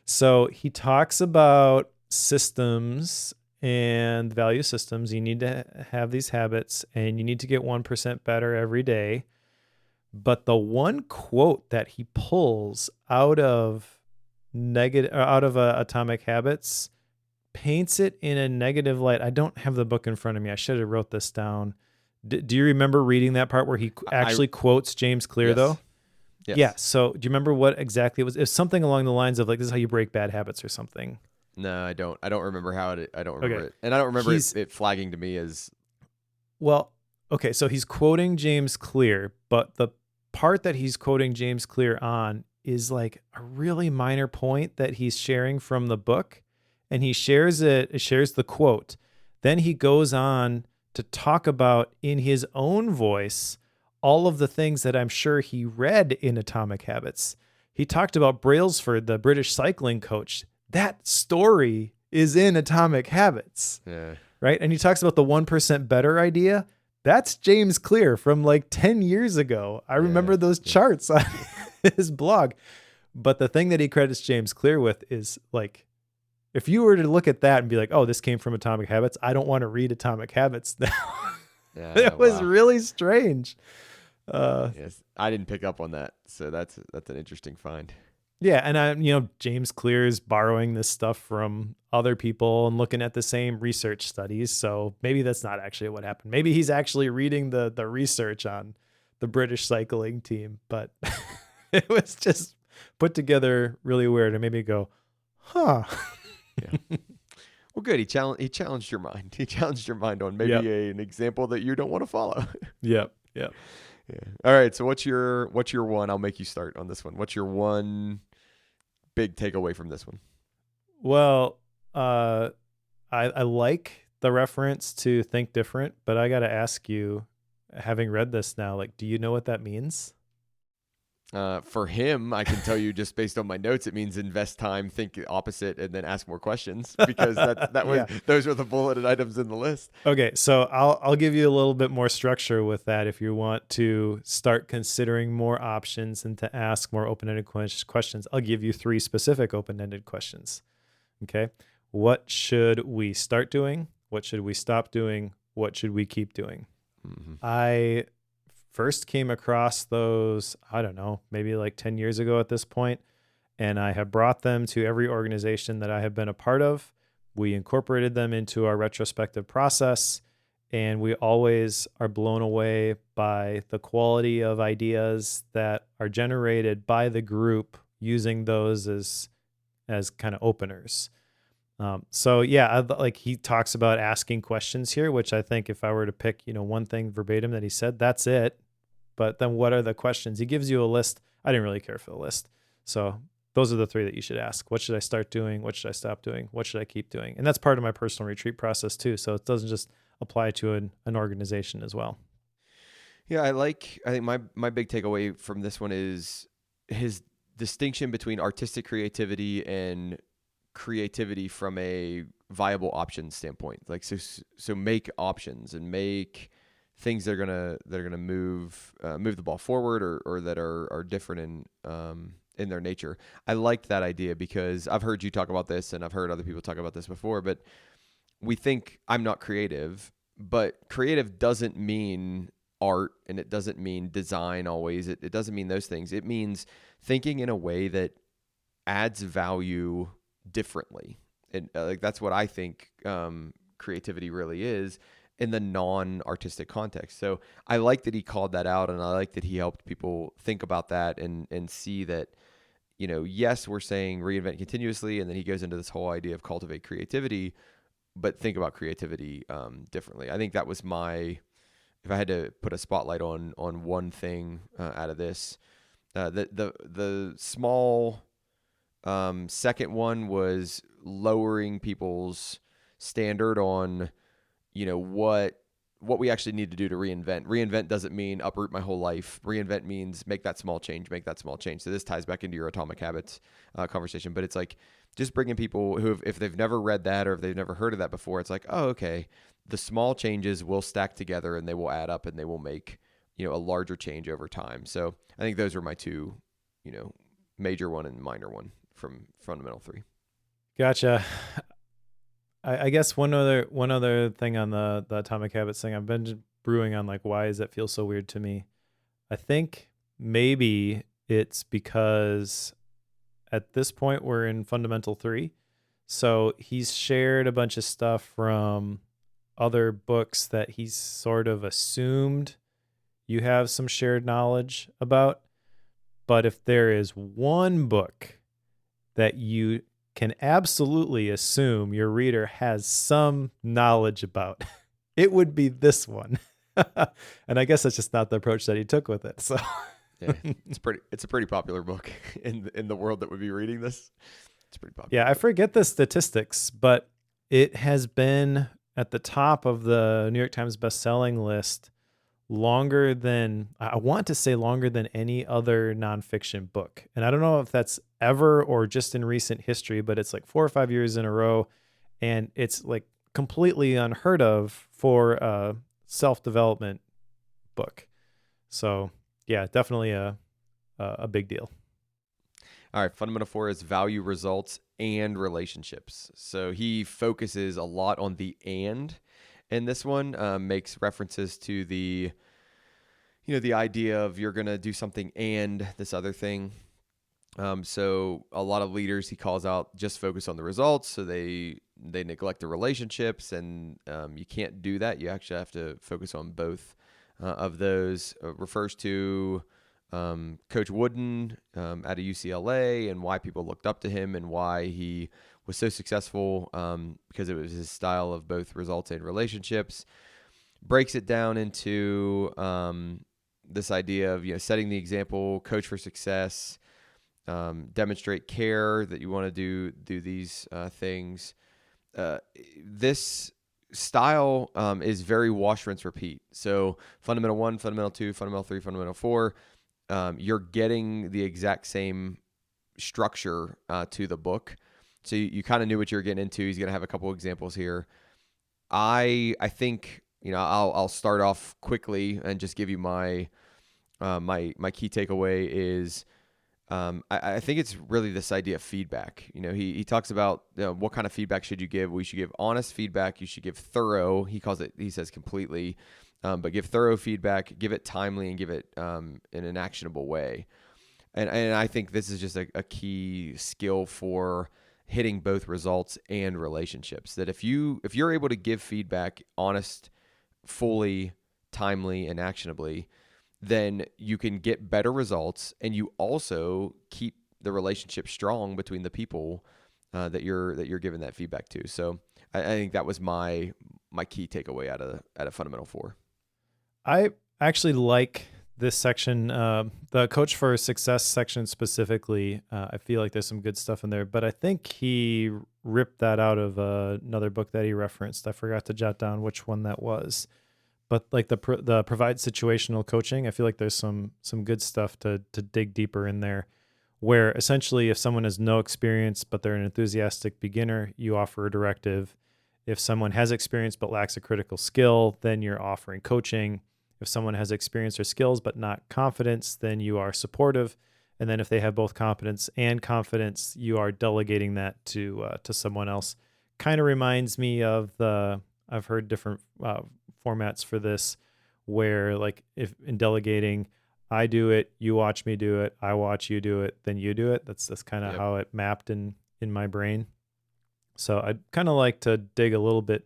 So he talks about systems and value systems. You need to have these habits, and you need to get 1% better every day. But the one quote that he pulls out of Atomic Habits paints it in a negative light. I don't have the book in front of me. I should have wrote this down. Do you remember reading that part where he actually quotes James Clear, yes. though? Yes. Yeah. So do you remember what exactly it was? It was something along the lines of like, this is how you break bad habits or something. No, I don't. I don't remember how it. I don't remember Okay. it, and I don't remember it flagging to me as. Well, okay. So he's quoting James Clear, but the part that he's quoting James Clear on is like a really minor point that he's sharing from the book, and he shares the quote. Then he goes on to talk about in his own voice all of the things that I'm sure he read in Atomic Habits. He talked about Brailsford, the British cycling coach. That story is in Atomic Habits. Yeah. Right? And he talks about the 1% better idea. That's James Clear from like 10 years ago. I remember those charts on his blog. But the thing that he credits James Clear with is like, if you were to look at that and be like, oh, this came from Atomic Habits, I don't want to read Atomic Habits now. Yeah, It was really strange. Yes, I didn't pick up on that. So that's an interesting find. Yeah, and James Clear is borrowing this stuff from other people and looking at the same research studies. So maybe that's not actually what happened. Maybe he's actually reading the research on the British cycling team, but it was just put together really weird and made me go, huh. Yeah. Well, good. He challenged your mind. He challenged your mind on maybe an example that you don't want to follow. Yep. Yeah. All right. So what's your one? I'll make you start on this one. What's your one big takeaway from this one? Well, I like the reference to think different, but I got to ask you, having read this now, like, do you know what that means? For him, I can tell you just based on my notes, it means invest time, think opposite, and then ask more questions because those were the bulleted items in the list. Okay, so I'll give you a little bit more structure with that if you want to start considering more options and to ask more open-ended questions. I'll give you 3 specific open-ended questions. Okay, what should we start doing? What should we stop doing? What should we keep doing? Mm-hmm. I first came across those, I don't know, maybe like 10 years ago at this point, and I have brought them to every organization that I have been a part of. We incorporated them into our retrospective process, and we always are blown away by the quality of ideas that are generated by the group using those as kind of openers. So yeah, like he talks about asking questions here, which I think if I were to pick, one thing verbatim that he said, that's it. But then what are the questions? He gives you a list. I didn't really care for the list. So those are the three that you should ask. What should I start doing? What should I stop doing? What should I keep doing? And that's part of my personal retreat process too. So it doesn't just apply to an organization as well. Yeah, I think my big takeaway from this one is his distinction between artistic creativity and creativity from a viable option standpoint. Like so make options and make things that are gonna move the ball forward or that are different in their nature. I liked that idea because I've heard you talk about this and I've heard other people talk about this before, but we think I'm not creative, but creative doesn't mean art and it doesn't mean design always. It doesn't mean those things. It means thinking in a way that adds value differently. And like that's what I think creativity really is in the non-artistic context. So I like that he called that out, and I like that he helped people think about that and see that, yes, we're saying reinvent continuously, and then he goes into this whole idea of cultivate creativity, but think about creativity differently. I think that was if I had to put a spotlight on one thing out of this, the small second one was lowering people's standard on, what we actually need to do to reinvent. Reinvent doesn't mean uproot my whole life. Reinvent means make that small change, make that small change. So this ties back into your atomic habits conversation, but it's like just bringing people who, if they've never read that or if they've never heard of that before, it's like, oh, okay, the small changes will stack together and they will add up and they will make, a larger change over time. So I think those are my two, major one and minor one from fundamental 3. Gotcha. I guess one other thing on the atomic habits thing, I've been brewing on, like, why does that feel so weird to me? I think maybe it's because at this point we're in fundamental 3. So he's shared a bunch of stuff from other books that he's sort of assumed you have some shared knowledge about. But if there is one book that you can absolutely assume your reader has some knowledge about, it would be this one. And I guess that's just not the approach that he took with it. So yeah, it's a pretty popular book in the world that would be reading this. It's pretty popular. Yeah, I forget the statistics, but it has been at the top of the New York Times bestselling list longer than any other nonfiction book. And I don't know if that's ever or just in recent history, but it's like 4 or 5 years in a row. And it's like completely unheard of for a self-development book. So yeah, definitely a big deal. All right, fundamental 4 is value results and relationships. So he focuses a lot on the and in this one, makes references to the idea of you're going to do something and this other thing. So a lot of leaders he calls out just focus on the results. So they neglect the relationships, and you can't do that. You actually have to focus on both of those. Refers to Coach Wooden at a UCLA and why people looked up to him and why he was so successful because it was his style of both results and relationships. Breaks it down into this idea of setting the example, coach for success, demonstrate care that you want to do these things. This style is very wash, rinse, repeat. So fundamental 1, fundamental 2, fundamental 3, fundamental 4. You're getting the exact same structure to the book. So you kind of knew what you were getting into. He's going to have a couple examples here. I think, I'll start off quickly and just give you my key takeaway is I think it's really this idea of feedback. He talks about what kind of feedback should you give. We should give honest feedback. You should give thorough. He says completely, but give thorough feedback, give it timely, and give it in an actionable way. And I think this is just a key skill for hitting both results and relationships. That if you're able to give feedback honest, fully, timely, and actionably, then you can get better results, and you also keep the relationship strong between the people that you're giving that feedback to. So I think that was my key takeaway out of Fundamental 4. I actually like this section, the Coach for Success section specifically. I feel like there's some good stuff in there, but I think he ripped that out of another book that he referenced. I forgot to jot down which one that was. But like the provide situational coaching, I feel like there's some good stuff to dig deeper in there, where essentially if someone has no experience but they're an enthusiastic beginner, you offer a directive. If someone has experience but lacks a critical skill, then you're offering coaching. If someone has experience or skills but not confidence, then you are supportive. And then if they have both competence and confidence, you are delegating that to someone else. Kind of reminds me of I've heard different formats for this, where like if in delegating, I do it, you watch me do it, I watch you do it, then you do it. That's kind of how it mapped in my brain. So I'd kind of like to dig a little bit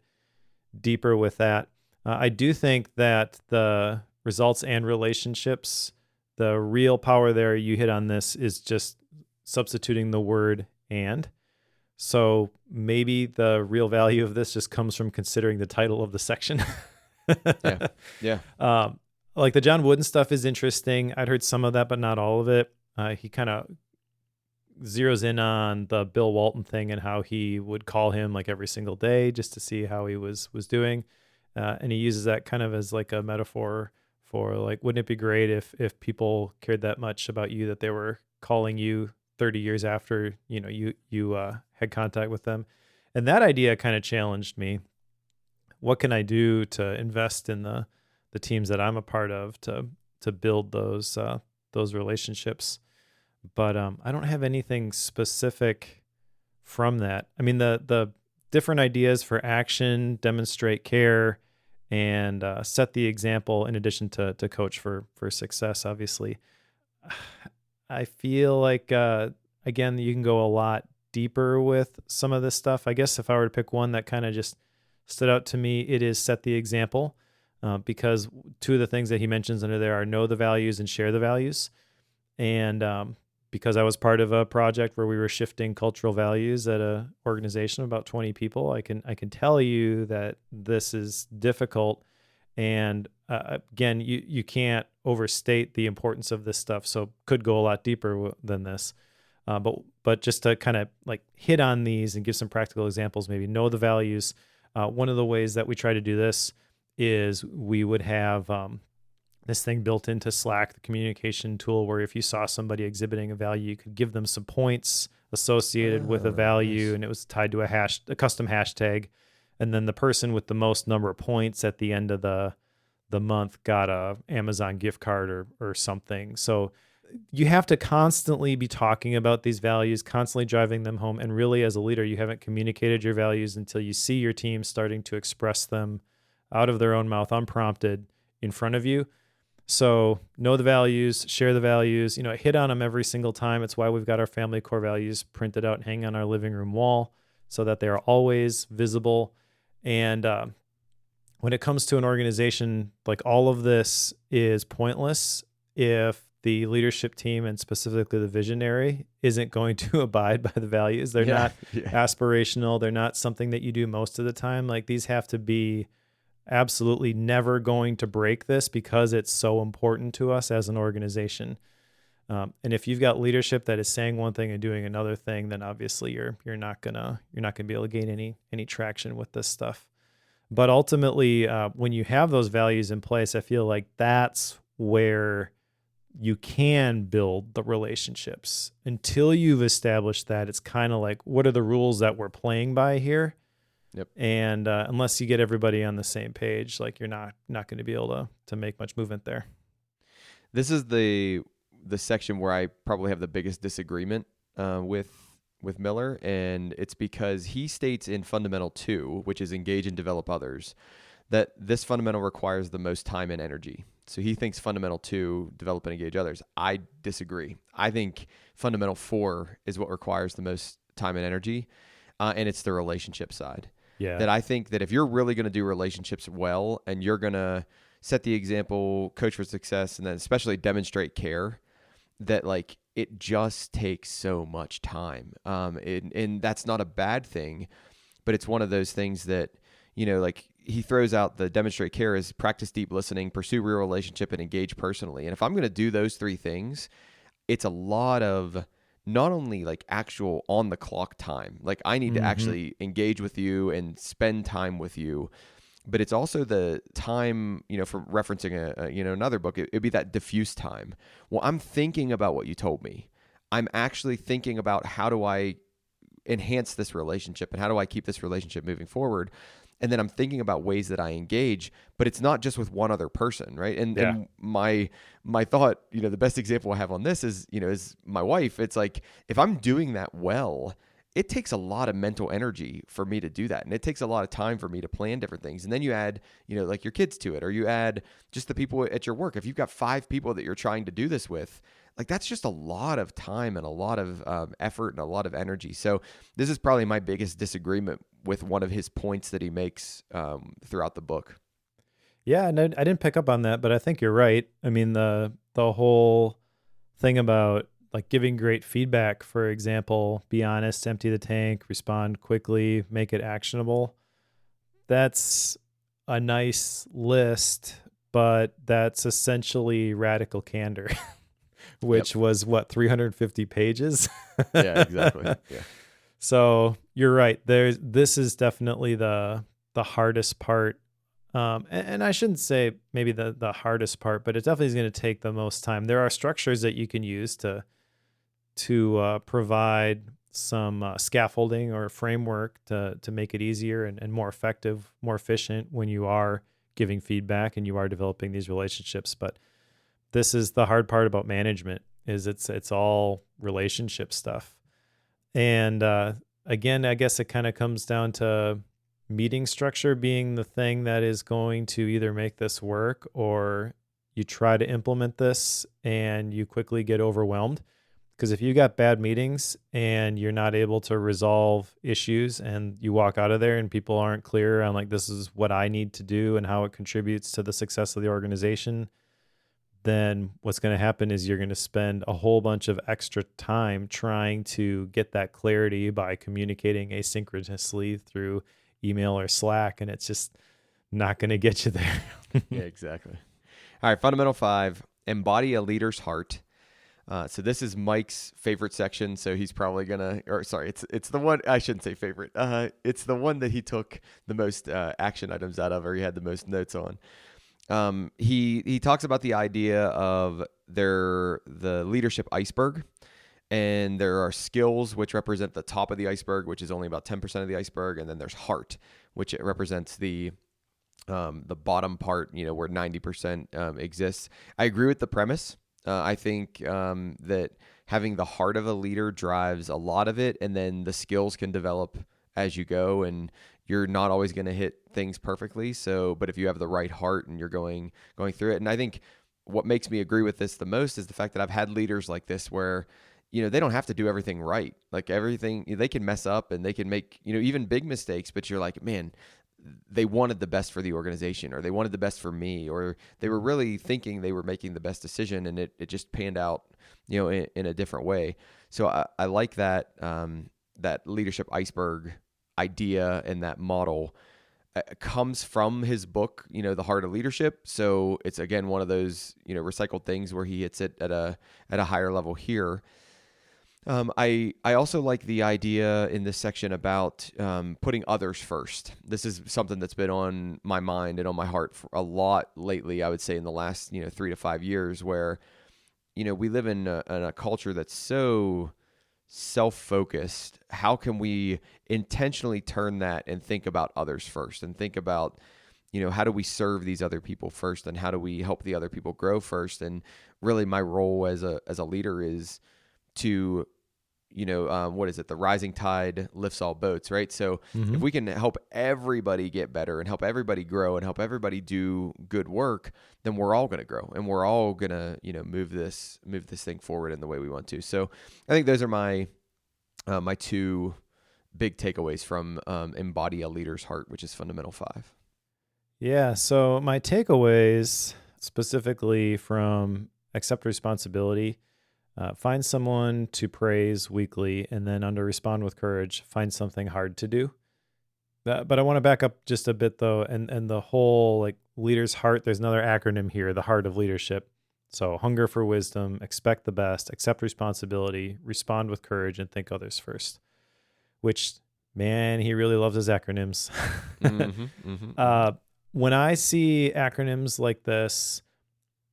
deeper with that. I do think that the results and relationships, the real power there, you hit on this, is just substituting the word and. So maybe the real value of this just comes from considering the title of the section. Yeah. Like the John Wooden stuff is interesting. I'd heard some of that, but not all of it. He kind of zeroes in on the Bill Walton thing and how he would call him like every single day just to see how he was doing. And he uses that kind of as like a metaphor for like, wouldn't it be great if people cared that much about you that they were calling you 30 years after, you had contact with them. And that idea kind of challenged me. What can I do to invest in the teams that I'm a part of to build those relationships? But I don't have anything specific from that. I mean, the different ideas for action, demonstrate care, and set the example in addition to coach for success, obviously. I feel like, again, you can go a lot deeper with some of this stuff. I guess if I were to pick one that kind of just stood out to me, it is set the example, because two of the things that he mentions under there are know the values and share the values. And because I was part of a project where we were shifting cultural values at a organization of about 20 people, I can tell you that this is difficult. And again, you can't overstate the importance of this stuff. So could go a lot deeper than this. But just to kind of like hit on these and give some practical examples, maybe know the values. One of the ways that we try to do this is we would have this thing built into Slack, the communication tool, where if you saw somebody exhibiting a value, you could give them some points associated with a value, nice. And it was tied to a custom hashtag. And then the person with the most number of points at the end of the month got a Amazon gift card or something. So you have to constantly be talking about these values, constantly driving them home. And really, as a leader, you haven't communicated your values until you see your team starting to express them out of their own mouth, unprompted, in front of you. So know the values, share the values, hit on them every single time. It's why we've got our family core values printed out and hang on our living room wall so that they are always visible. And when it comes to an organization, like all of this is pointless if the leadership team and specifically the visionary isn't going to abide by the values. They're not aspirational. They're not something that you do most of the time. Like these have to be absolutely never going to break this because it's so important to us as an organization. And if you've got leadership that is saying one thing and doing another thing, then obviously you're not gonna be able to gain any traction with this stuff. But ultimately, when you have those values in place, I feel like that's where you can build the relationships. Until you've established that, it's kind of like, what are the rules that we're playing by here? Yep. And unless you get everybody on the same page, like you're not going to be able to make much movement there. This is the section where I probably have the biggest disagreement with Miller, and it's because he states in Fundamental 2, which is engage and develop others, that this fundamental requires the most time and energy. So he thinks Fundamental 2, develop and engage others. I disagree. I think Fundamental 4 is what requires the most time and energy, and it's the relationship side. Yeah. That I think that if you're really going to do relationships well and you're going to set the example, coach for success, and then especially demonstrate care, that like it just takes so much time. And that's not a bad thing, but it's one of those things that, like he throws out the demonstrate care is practice deep listening, pursue real relationship, and engage personally. And if I'm going to do those three things, it's a lot of not only like actual on the clock time, like I need to actually engage with you and spend time with you, but it's also the time, from referencing another book, it'd be that diffuse time. Well, I'm thinking about what you told me. I'm actually thinking about how do I enhance this relationship and how do I keep this relationship moving forward? And then I'm thinking about ways that I engage, but it's not just with one other person, right? And my thought, the best example I have on this is my wife. It's like if I'm doing that well, it takes a lot of mental energy for me to do that, and it takes a lot of time for me to plan different things. And then you add, like your kids to it, or you add just the people at your work. If you've got 5 people that you're trying to do this with, like that's just a lot of time and a lot of effort and a lot of energy. So this is probably my biggest disagreement with one of his points that he makes throughout the book. Yeah, and I didn't pick up on that, but I think you're right. I mean, the whole thing about like giving great feedback, for example, be honest, empty the tank, respond quickly, make it actionable. That's a nice list, but that's essentially radical candor, which was what, 350 pages? Yeah, exactly. Yeah. So you're right. This is definitely the hardest part. And I shouldn't say maybe the hardest part, but it definitely is going to take the most time. There are structures that you can use to provide some scaffolding or framework to make it easier and more effective, more efficient when you are giving feedback and you are developing these relationships. But this is the hard part about management, is it's all relationship stuff. And again, I guess it kind of comes down to meeting structure being the thing that is going to either make this work, or you try to implement this and you quickly get overwhelmed. Because if you got bad meetings and you're not able to resolve issues and you walk out of there and people aren't clear on like, this is what I need to do and how it contributes to the success of the organization, then what's going to happen is you're going to spend a whole bunch of extra time trying to get that clarity by communicating asynchronously through email or Slack, and it's just not going to get you there. Yeah, exactly. All right, fundamental 5, embody a leader's heart. So this is Mike's favorite section, so he's probably gonna, or sorry, it's the one, I shouldn't say favorite. It's the one that he took the most action items out of, or he had the most notes on. He talks about the idea of the leadership iceberg, and there are skills which represent the top of the iceberg, which is only about 10% of the iceberg, and then there's heart, which it represents the bottom part, where 90% exists. I agree with the premise. I think that having the heart of a leader drives a lot of it, and then the skills can develop as you go, and you're not always going to hit things perfectly. So, but if you have the right heart and you're going through it, and I think what makes me agree with this the most is the fact that I've had leaders like this where, they don't have to do everything right. Like everything, they can mess up and they can make, even big mistakes, but you're like, man, they wanted the best for the organization, or they wanted the best for me, or they were really thinking they were making the best decision, and it just panned out, in a different way. So I like that, that leadership iceberg idea, and that model comes from his book, The Heart of Leadership. So it's, again, one of those, recycled things where he hits it at a higher level here. I also like the idea in this section about putting others first. This is something that's been on my mind and on my heart for a lot lately, I would say in the last 3 to 5 years, where we live in a culture that's so self-focused. How can we intentionally turn that and think about others first, and think about how do we serve these other people first, and how do we help the other people grow first? And really my role as a leader is to what is it? The rising tide lifts all boats, right? So if we can help everybody get better and help everybody grow and help everybody do good work, then we're all going to grow, and we're all going to, move this thing forward in the way we want to. So I think those are my 2 big takeaways from Embody a Leader's Heart, which is fundamental 5. Yeah. So my takeaways specifically from Accept Responsibility, Find someone to praise weekly, and then under respond with courage, find something hard to do. But I want to back up just a bit though, and the whole like leader's heart. There's another acronym here, the heart of leadership. So hunger for wisdom, expect the best, accept responsibility, respond with courage, and think others first. Which, man, he really loves his acronyms. When I see acronyms like this,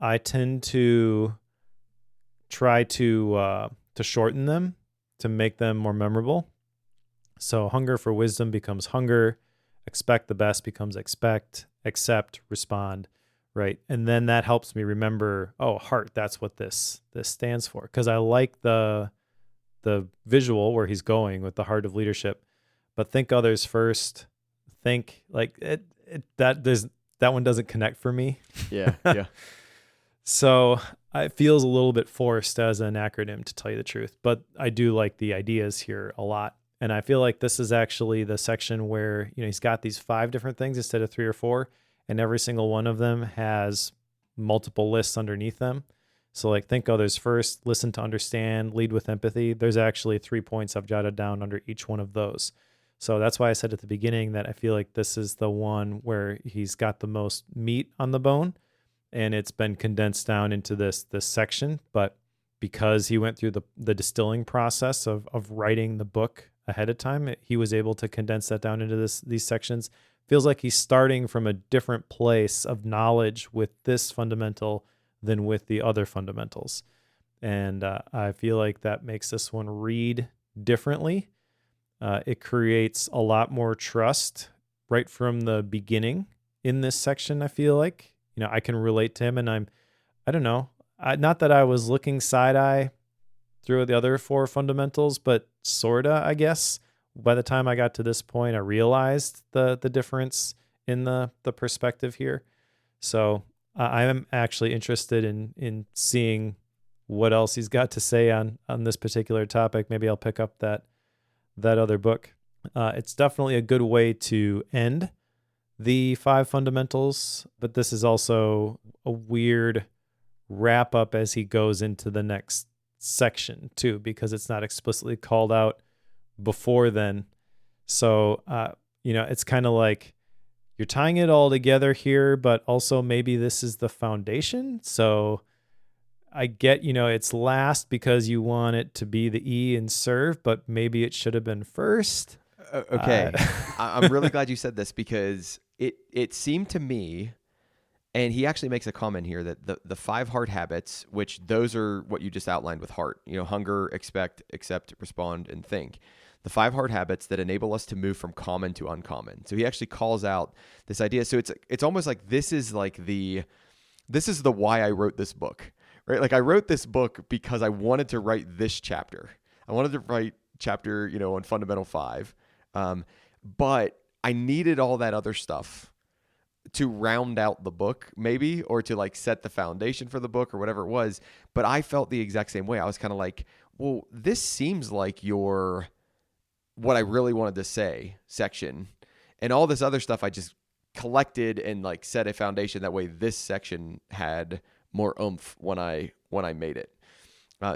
I tend to try to shorten them to make them more memorable. So hunger for wisdom becomes hunger, expect the best becomes expect, accept, respond, right? And then that helps me remember, oh, heart, that's what this stands for. Because I like the visual where he's going with the heart of leadership, but think others first. Think like that one doesn't connect for me. Yeah. So it feels a little bit forced as an acronym, to tell you the truth, but I do like the ideas here a lot. And I feel like this is actually the section where, he's got these 5 different things instead of 3 or 4, and every single one of them has multiple lists underneath them. So like think others first, listen to understand, lead with empathy. There's actually 3 points I've jotted down under each one of those. So that's why I said at the beginning that I feel like this is the one where he's got the most meat on the bone, and it's been condensed down into this section. But because he went through the distilling process of writing the book ahead of time, he was able to condense that down into these sections. Feels like he's starting from a different place of knowledge with this fundamental than with the other fundamentals. And I feel like that makes this one read differently. It creates a lot more trust right from the beginning in this section. I feel like, I can relate to him, and I don't know, not that I was looking side eye through the other 4 fundamentals, but sorta, I guess. By the time I got to this point, I realized the difference in the perspective here. So I am actually interested in seeing what else he's got to say on this particular topic. Maybe I'll pick up that other book. It's definitely a good way to end the 5 fundamentals, but this is also a weird wrap up as he goes into the next section too, because it's not explicitly called out before then. So, it's kind of like you're tying it all together here, but also maybe this is the foundation. So I get, it's last because you want it to be the E in serve, but maybe it should have been first. Okay. I'm really glad you said this, because it seemed to me, and he actually makes a comment here, that the 5 heart habits, which those are what you just outlined with heart, hunger, expect, accept, respond, and think. The 5 heart habits that enable us to move from common to uncommon. So he actually calls out this idea. So it's almost like this is the why I wrote this book, right? Like I wrote this book because I wanted to write this chapter. I wanted to write chapter, on fundamental 5. But I needed all that other stuff to round out the book, maybe, or to like set the foundation for the book or whatever it was. But I felt the exact same way. I was kind of like, well, this seems like what I really wanted to say section, and all this other stuff I just collected and like set a foundation. That way this section had more oomph when I made it.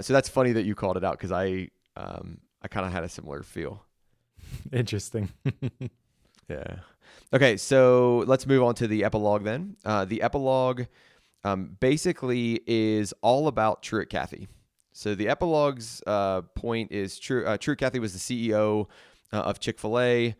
So that's funny that you called it out, because I kind of had a similar feel. Interesting. Yeah. Okay, so let's move on to the epilogue then. The epilogue basically is all about Truett Cathy. So the epilogue's point is Truett Cathy was the CEO of Chick-fil-A.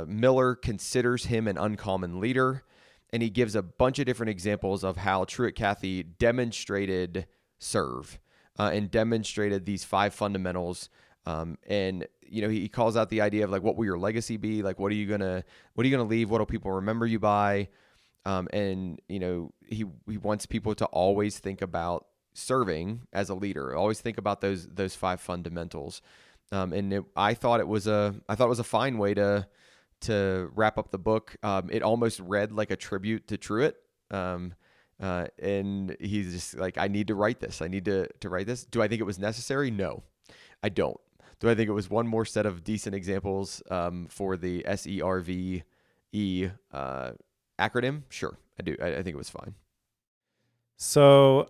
Miller considers him an uncommon leader, and he gives a bunch of different examples of how Truett Cathy demonstrated serve and demonstrated these 5 fundamentals. And he calls out the idea of like, what will your legacy be? Like, what are you gonna leave? What will people remember you by? And he wants people to always think about serving as a leader. Always think about those 5 fundamentals. I thought it was a fine way to wrap up the book. It almost read like a tribute to Truett. And he's just like, I need to write this. I need to write this. Do I think it was necessary? No, I don't. Do I think it was one more set of decent examples for the SERVE acronym? Sure, I do. I think it was fine. So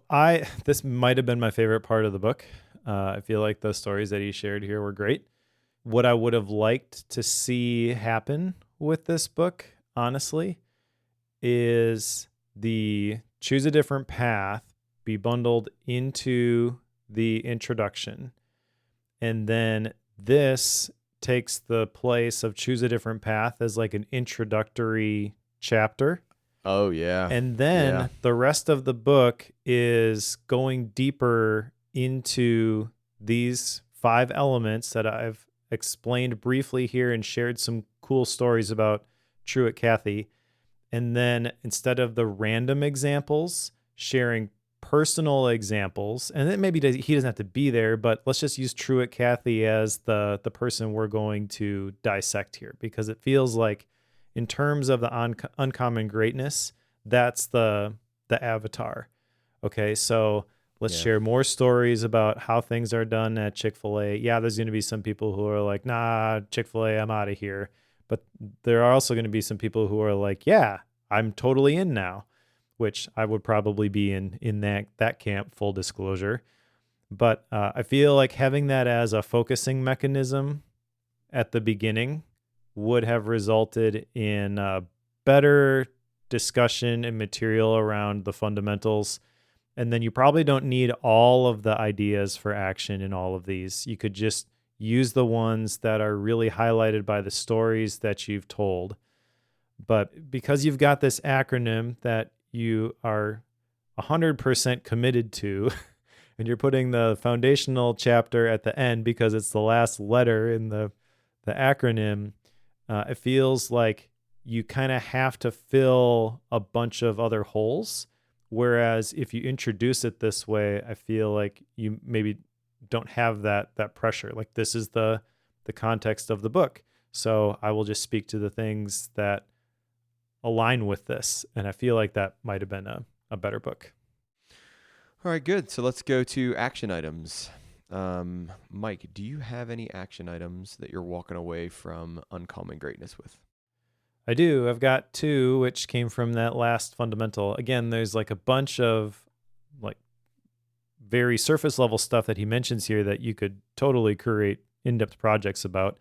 this might have been my favorite part of the book. I feel like the stories that he shared here were great. What I would have liked to see happen with this book, honestly, is the choose a different path be bundled into the introduction. And then this takes the place of choose a different path as like an introductory chapter. Oh yeah. And Yeah. then the rest of the book is going deeper into these 5 elements that I've explained briefly here and shared some cool stories about Truett Cathy. And then instead of the random examples, sharing personal examples. And then maybe he doesn't have to be there, but let's just use Truett Cathy as the person we're going to dissect here, because it feels like in terms of the uncommon greatness, that's the avatar. Okay, so let's Yeah. share more stories about how things are done at Chick-fil-A. Yeah, there's going to be some people who are like, nah, Chick-fil-A, I'm out of here. But there are also going to be some people who are like, yeah, I'm totally in now, which I would probably be in that camp, full disclosure. But I feel like having that as a focusing mechanism at the beginning would have resulted in better discussion and material around the fundamentals. And then you probably don't need all of the ideas for action in all of these. You could just use the ones that are really highlighted by the stories that you've told. But because you've got this acronym that you are 100% committed to, and you're putting the foundational chapter at the end because it's the last letter in the acronym, it feels like you kind of have to fill a bunch of other holes. Whereas if you introduce it this way, I feel like you maybe don't have that pressure. Like, this is the context of the book, so I will just speak to the things that align with this. And I feel like that might have been a better book. All right, good. So let's go to action items. Mike, do you have any action items that you're walking away from Uncommon Greatness with? I do. I've got 2, which came from that last fundamental. Again, there's like a bunch of like very surface level stuff that he mentions here that you could totally create in-depth projects about.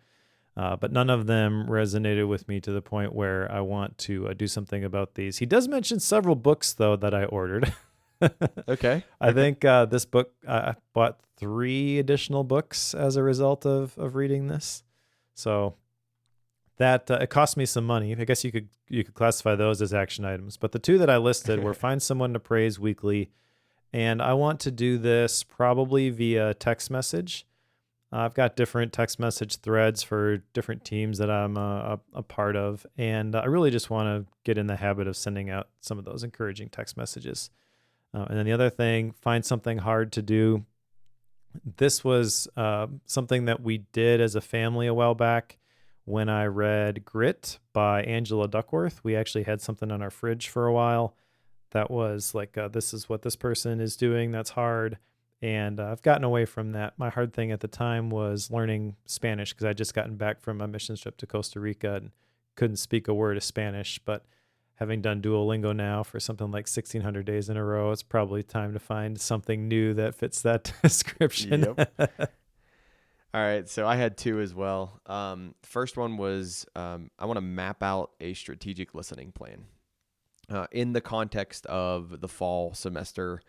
But none of them resonated with me to the point where I want to do something about these. He does mention several books, though, that I ordered. Okay. I think this book, I bought 3 additional books as a result of reading this. So that it cost me some money. I guess you could classify those as action items. But the 2 that I listed were Find Someone to Praise Weekly, and I want to do this probably via text message. I've got different text message threads for different teams that I'm a part of, and I really just want to get in the habit of sending out some of those encouraging text messages. And then the other thing, find something hard to do. This was something that we did as a family a while back when I read Grit by Angela Duckworth. We actually had something on our fridge for a while that was like, this is what this person is doing that's hard. And I've gotten away from that. My hard thing at the time was learning Spanish because I'd just gotten back from a mission trip to Costa Rica and couldn't speak a word of Spanish. But having done Duolingo now for something like 1,600 days in a row, it's probably time to find something new that fits that description. Yep. All right, so I had 2 as well. First one was I want to map out a strategic listening plan. In the context of the fall semester,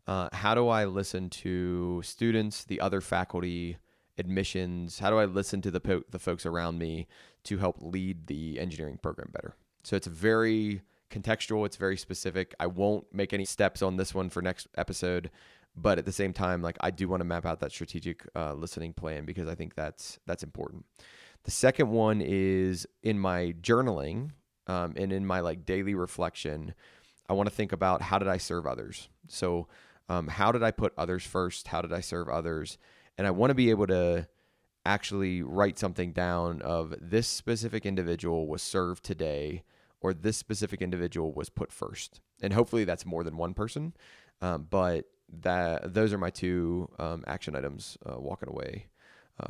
how do I listen to students, the other faculty, admissions? How do I listen to the folks around me to help lead the engineering program better? So it's very contextual. It's very specific. I won't make any steps on this one for next episode, but at the same time, like, I do want to map out that strategic listening plan because I think that's important. The second one is in my journaling and in my like daily reflection. I want to think about, how did I serve others? So how did I put others first? How did I serve others? And I want to be able to actually write something down of, this specific individual was served today, or this specific individual was put first. And hopefully that's more than one person. But those are my 2 action items walking away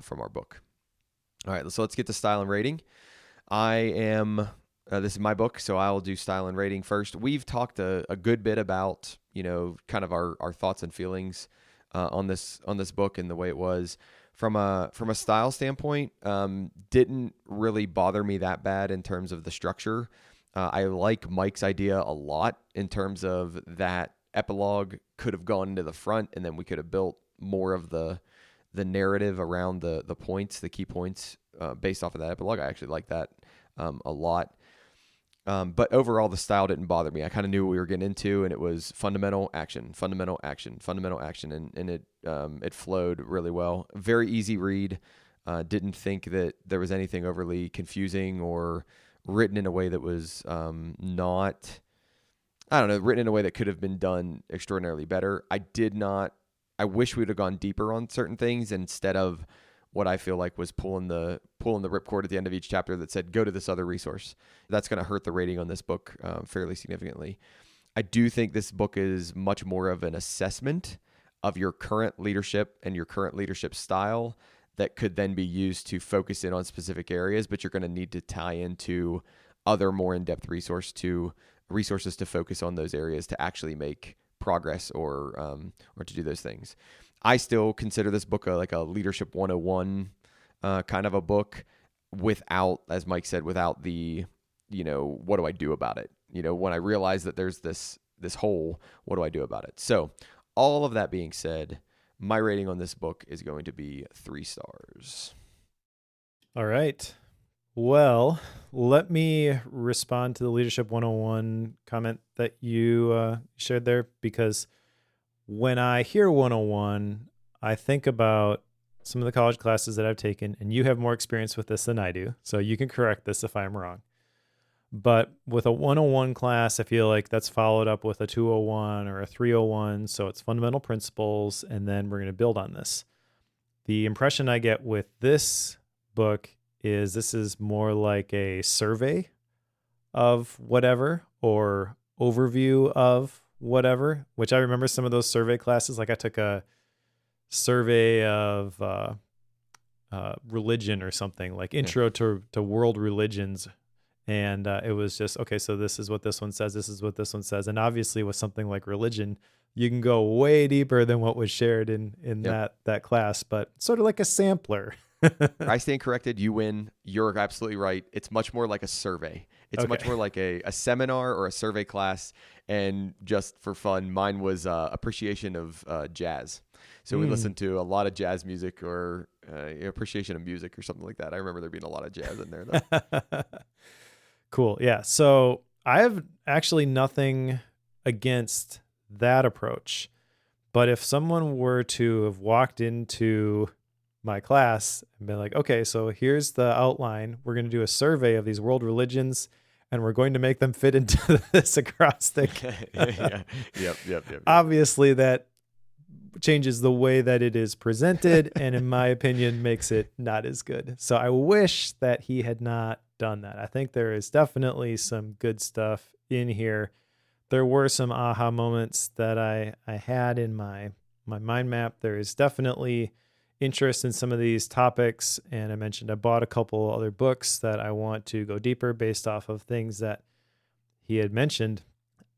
from our book. All right, so let's get to style and rating. I am This is my book, so I'll do style and rating first. We've talked a good bit about, kind of our thoughts and feelings on this book and the way it was. From a style standpoint, didn't really bother me that bad in terms of the structure. I like Mike's idea a lot in terms of that epilogue could have gone into the front, and then we could have built more of the narrative around the points, the key points, based off of that epilogue. I actually like that a lot. But overall, the style didn't bother me. I kind of knew what we were getting into, and it was fundamental action, fundamental action, fundamental action, and it flowed really well. Very easy read. Didn't think that there was anything overly confusing or written in a way that was not, I don't know, written in a way that could have been done extraordinarily better. I wish we would have gone deeper on certain things instead of what I feel like was pulling the ripcord at the end of each chapter that said, go to this other resource. That's going to hurt the rating on this book fairly significantly. I do think this book is much more of an assessment of your current leadership and your current leadership style that could then be used to focus in on specific areas, but you're going to need to tie into other more in-depth resources to focus on those areas to actually make progress or to do those things. I still consider this book like a leadership 101 kind of a book without, as Mike said, without the, what do I do about it? When I realize that there's this hole, what do I do about it? So all of that being said, my rating on this book is going to be 3 stars. All right. Well, let me respond to the Leadership 101 comment that you shared there, because when I hear 101, I think about some of the college classes that I've taken, and you have more experience with this than I do, so you can correct this if I'm wrong. But with a 101 class, I feel like that's followed up with a 201 or a 301, so it's fundamental principles, and then we're going to build on this. The impression I get with this book is this is more like a survey of whatever, or overview of whatever, which I remember some of those survey classes. Like I took a survey of religion or something, like intro to world religions. And it was just, okay, so this is what this one says. This is what this one says. And obviously with something like religion, you can go way deeper than what was shared in that class, but sort of like a sampler. I stand corrected. You win. You're absolutely right. It's much more like a survey. It's much more like a seminar or a survey class. And just for fun, mine was appreciation of jazz. So we listened to a lot of jazz music, or appreciation of music or something like that. I remember there being a lot of jazz in there, though. Cool. Yeah. So I have actually nothing against that approach. But if someone were to have walked into my class and been like, okay, so here's the outline. We're going to do a survey of these world religions, and we're going to make them fit into this acrostic. Yep. Obviously, that changes the way that it is presented, and in my opinion, makes it not as good. So I wish that he had not done that. I think there is definitely some good stuff in here. There were some aha moments that I had in my mind map. There is definitely interest in some of these topics, and I mentioned I bought a couple other books that I want to go deeper based off of things that he had mentioned.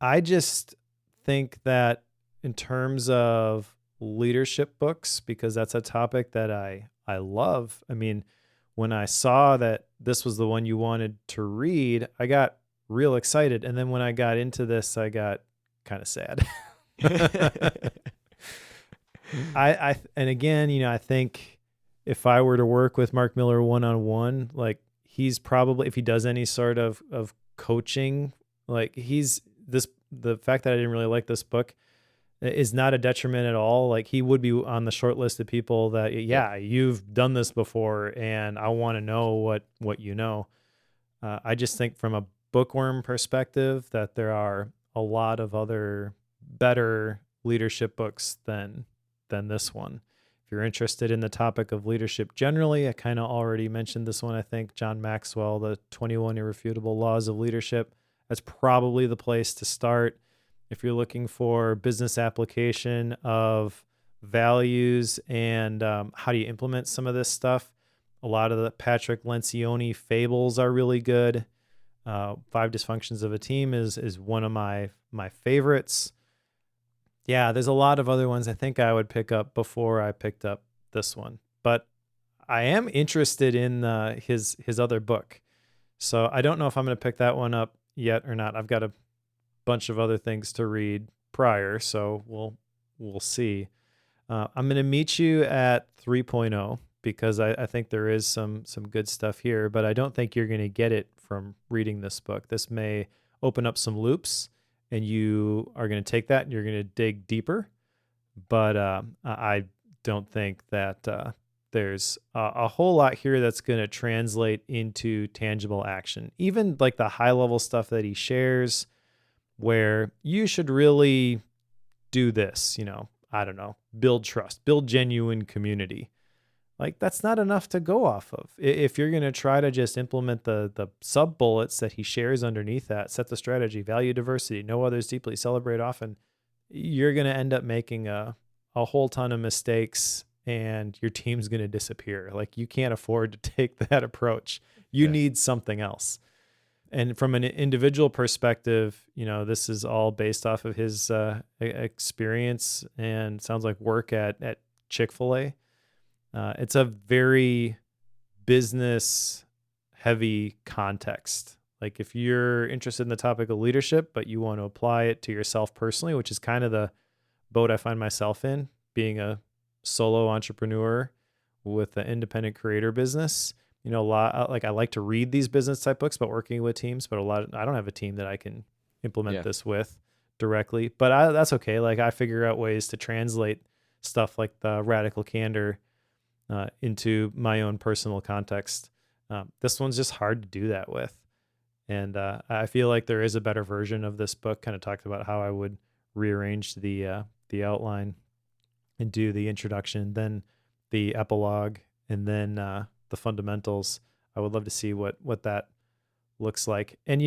I just think that in terms of leadership books, because that's a topic that I love. I mean, when I saw that this was the one you wanted to read, I got real excited. And then when I got into this, I got kind of sad. And again, I think if I were to work with Mark Miller one-on-one, like he's probably, if he does any sort of coaching, like the fact that I didn't really like this book is not a detriment at all. Like he would be on the short list of people that, you've done this before and I want to know what you know. I just think from a bookworm perspective that there are a lot of other better leadership books than this one. If you're interested in the topic of leadership generally, I kind of already mentioned this one. I think John Maxwell, The 21 Irrefutable Laws of Leadership, that's probably the place to start. If you're looking for business application of values and how do you implement some of this stuff, a lot of the Patrick Lencioni fables are really good. Five Dysfunctions of a Team is one of my favorites. Yeah, there's a lot of other ones I think I would pick up before I picked up this one, but I am interested in his other book. So I don't know if I'm going to pick that one up yet or not. I've got a bunch of other things to read prior, so we'll see. I'm going to meet you at 3.0 because I think there is some good stuff here, but I don't think you're going to get it from reading this book. This may open up some loops, and you are going to take that and you're going to dig deeper. But I don't think that there's a whole lot here that's going to translate into tangible action. Even like the high level stuff that he shares, where you should really do this, I don't know, build trust, build genuine community. Like that's not enough to go off of. If you're going to try to just implement the sub bullets that he shares underneath that, set the strategy, value diversity, know others deeply, celebrate often, you're going to end up making a whole ton of mistakes and your team's going to disappear. Like you can't afford to take that approach. You need something else. And from an individual perspective, this is all based off of his experience and sounds like work at Chick-fil-A. It's a very business heavy context. Like if you're interested in the topic of leadership, but you want to apply it to yourself personally, which is kind of the boat I find myself in, being a solo entrepreneur with an independent creator business. A lot like I like to read these business type books about working with teams, but I don't have a team that I can implement this with directly, but that's okay. Like I figure out ways to translate stuff like the radical candor into my own personal context. This one's just hard to do that with. And I feel like there is a better version of this book. Kind of talked about how I would rearrange the outline and do the introduction, then the epilogue, and then the fundamentals. I would love to see what that looks like. And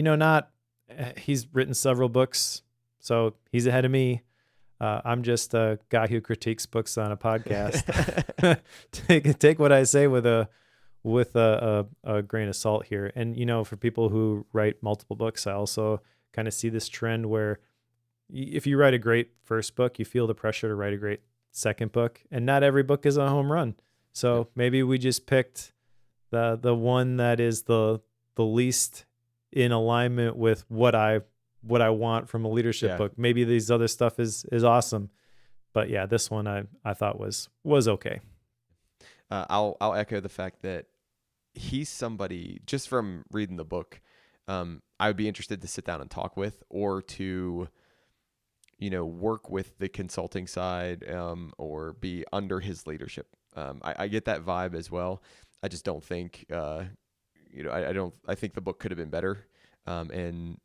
he's written several books, so he's ahead of me. I'm just a guy who critiques books on a podcast. Take what I say with a grain of salt here. And for people who write multiple books, I also kind of see this trend where if you write a great first book, you feel the pressure to write a great second book, and not every book is a home run. So maybe we just picked the one that is the least in alignment with what I want from a leadership book. Maybe these other stuff is awesome, but this one I thought was okay. I'll echo the fact that he's somebody, just from reading the book, I would be interested to sit down and talk with, or to work with the consulting side, or be under his leadership. I get that vibe as well. I just don't think, I think the book could have been better. And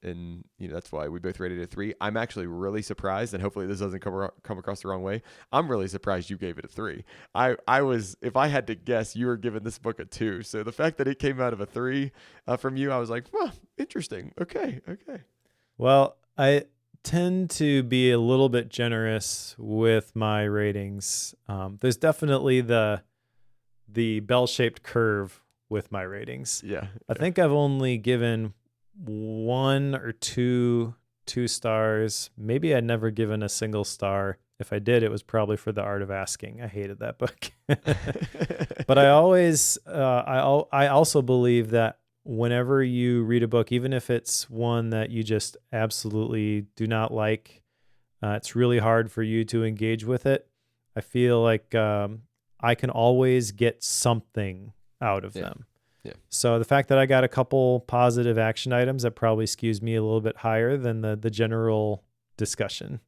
that's why we both rated it a 3. I'm actually really surprised, and hopefully this doesn't come across the wrong way. I'm really surprised you gave it a 3. I was, if I had to guess, you were giving this book a 2. So the fact that it came out of a 3 from you, I was like, well, interesting. Okay. Well, I tend to be a little bit generous with my ratings. There's definitely the bell-shaped curve with my ratings. I think I've only given 1 or 2 stars. Maybe I'd never given a single star. If I did, it was probably for The Art of Asking. I hated that book. But I always, I also believe that whenever you read a book, even if it's one that you just absolutely do not like, it's really hard for you to engage with it. I feel like I can always get something out of them. So the fact that I got a couple positive action items, that probably skews me a little bit higher than the general discussion.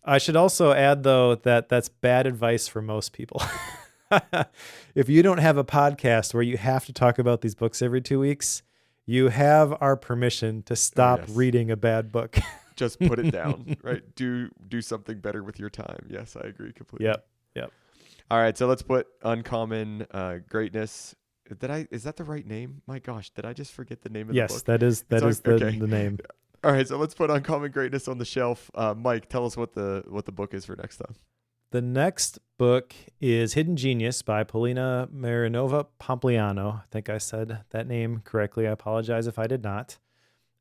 I should also add, though, that that's bad advice for most people. If you don't have a podcast where you have to talk about these books every 2 weeks, you have our permission to stop reading a bad book. Just put it down, right? Do something better with your time. Yes, I agree completely. Yep. All right, so let's put Uncommon Greatness. Is that the right name? My gosh, did I just forget the name of the book? Yes, that is the name. All right, so let's put Uncommon Greatness on the shelf. Mike, tell us what the book is for next time. The next book is Hidden Genius by Polina Marinova Pompliano. I think I said that name correctly. I apologize if I did not.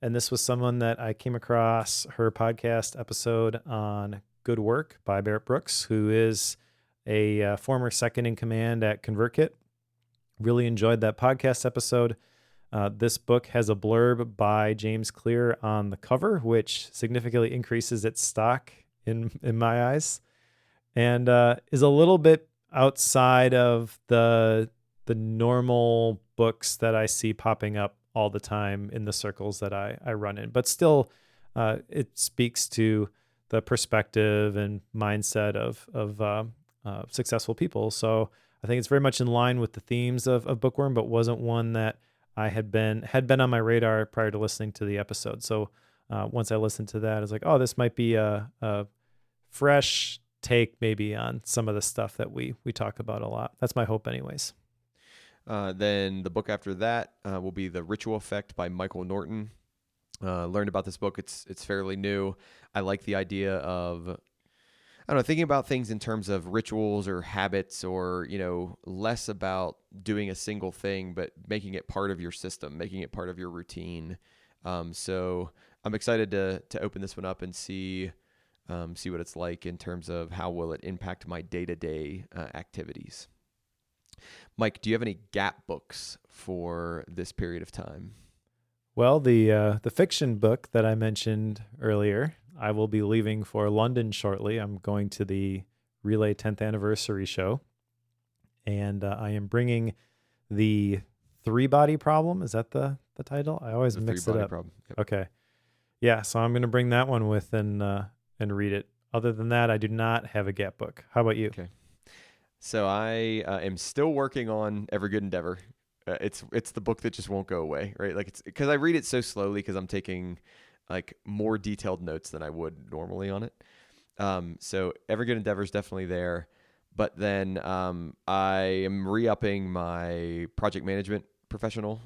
And this was someone that I came across her podcast episode on Good Work by Barrett Brooks, who is a former second in command at ConvertKit. Really enjoyed that podcast episode. This book has a blurb by James Clear on the cover, which significantly increases its stock in my eyes, and is a little bit outside of the normal books that I see popping up all the time in the circles that I run in. But still, it speaks to the perspective and mindset of successful people. So I think it's very much in line with the themes of Bookworm, but wasn't one that I had been on my radar prior to listening to the episode. So once I listened to that, I was like, oh, this might be a fresh take maybe on some of the stuff that we talk about a lot. That's my hope anyways. Then the book after that will be The Ritual Effect by Michael Norton. Learned about this book. It's fairly new. I like the idea of, I don't know, thinking about things in terms of rituals or habits, or, less about doing a single thing, but making it part of your system, making it part of your routine. So I'm excited to open this one up and see what it's like in terms of how will it impact my day-to-day activities. Mike, do you have any gap books for this period of time? Well, the fiction book that I mentioned earlier, I will be leaving for London shortly. I'm going to the Relay 10th anniversary show, and I am bringing the Three-Body Problem. Is that the title? I always mix it up. Problem. Yep. Okay. Yeah, so I'm going to bring that one with and read it. Other than that, I do not have a gap book. How about you? Okay. So I am still working on Every Good Endeavor. It's the book that just won't go away, right? Like, it's because I read it so slowly because I'm taking like more detailed notes than I would normally on it. So Every Good Endeavor is definitely there. But then I am re-upping my project management professional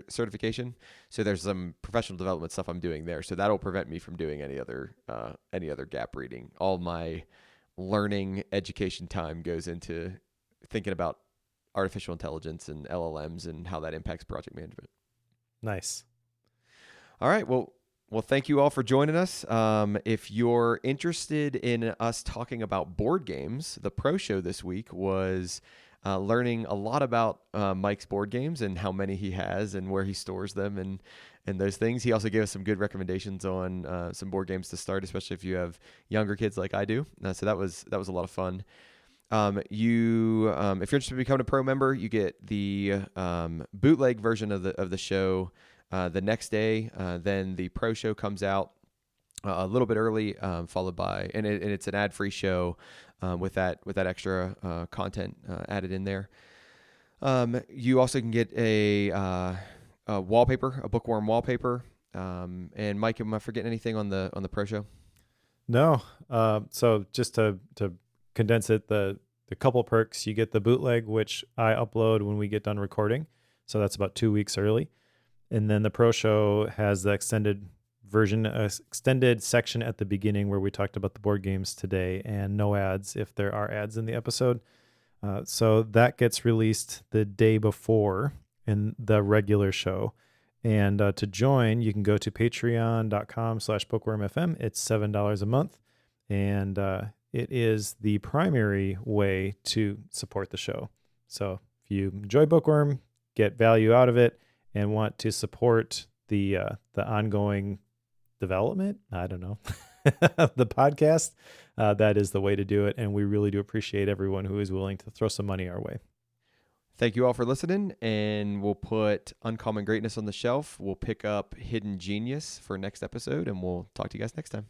certification. So there's some professional development stuff I'm doing there. So that'll prevent me from doing any other gap reading. All my learning education time goes into thinking about artificial intelligence and LLMs and how that impacts project management. Nice. All right. Well, thank you all for joining us. If you're interested in us talking about board games, the Pro Show this week was learning a lot about Mike's board games and how many he has and where he stores them and those things. He also gave us some good recommendations on some board games to start, especially if you have younger kids like I do. So that was a lot of fun. If you're interested in becoming a pro member, you get the bootleg version of the show the next day. Then the Pro Show comes out a little bit early, followed by and it's an ad-free show with that extra content added in there. You also can get a wallpaper, a Bookworm wallpaper. And Mike, am I forgetting anything on the Pro Show? No. So just to condense it, the couple perks, you get the bootleg, which I upload when we get done recording. So that's about 2 weeks early. And then the Pro Show has the extended version, extended section at the beginning where we talked about the board games today, and no ads if there are ads in the episode. So that gets released the day before in the regular show. And to join, you can go to patreon.com/bookwormfm. It's $7 a month. And it is the primary way to support the show. So if you enjoy Bookworm, get value out of it, and want to support the ongoing development, I don't know, the podcast, that is the way to do it. And we really do appreciate everyone who is willing to throw some money our way. Thank you all for listening, and we'll put Uncommon Greatness on the shelf. We'll pick up Hidden Genius for next episode, and we'll talk to you guys next time.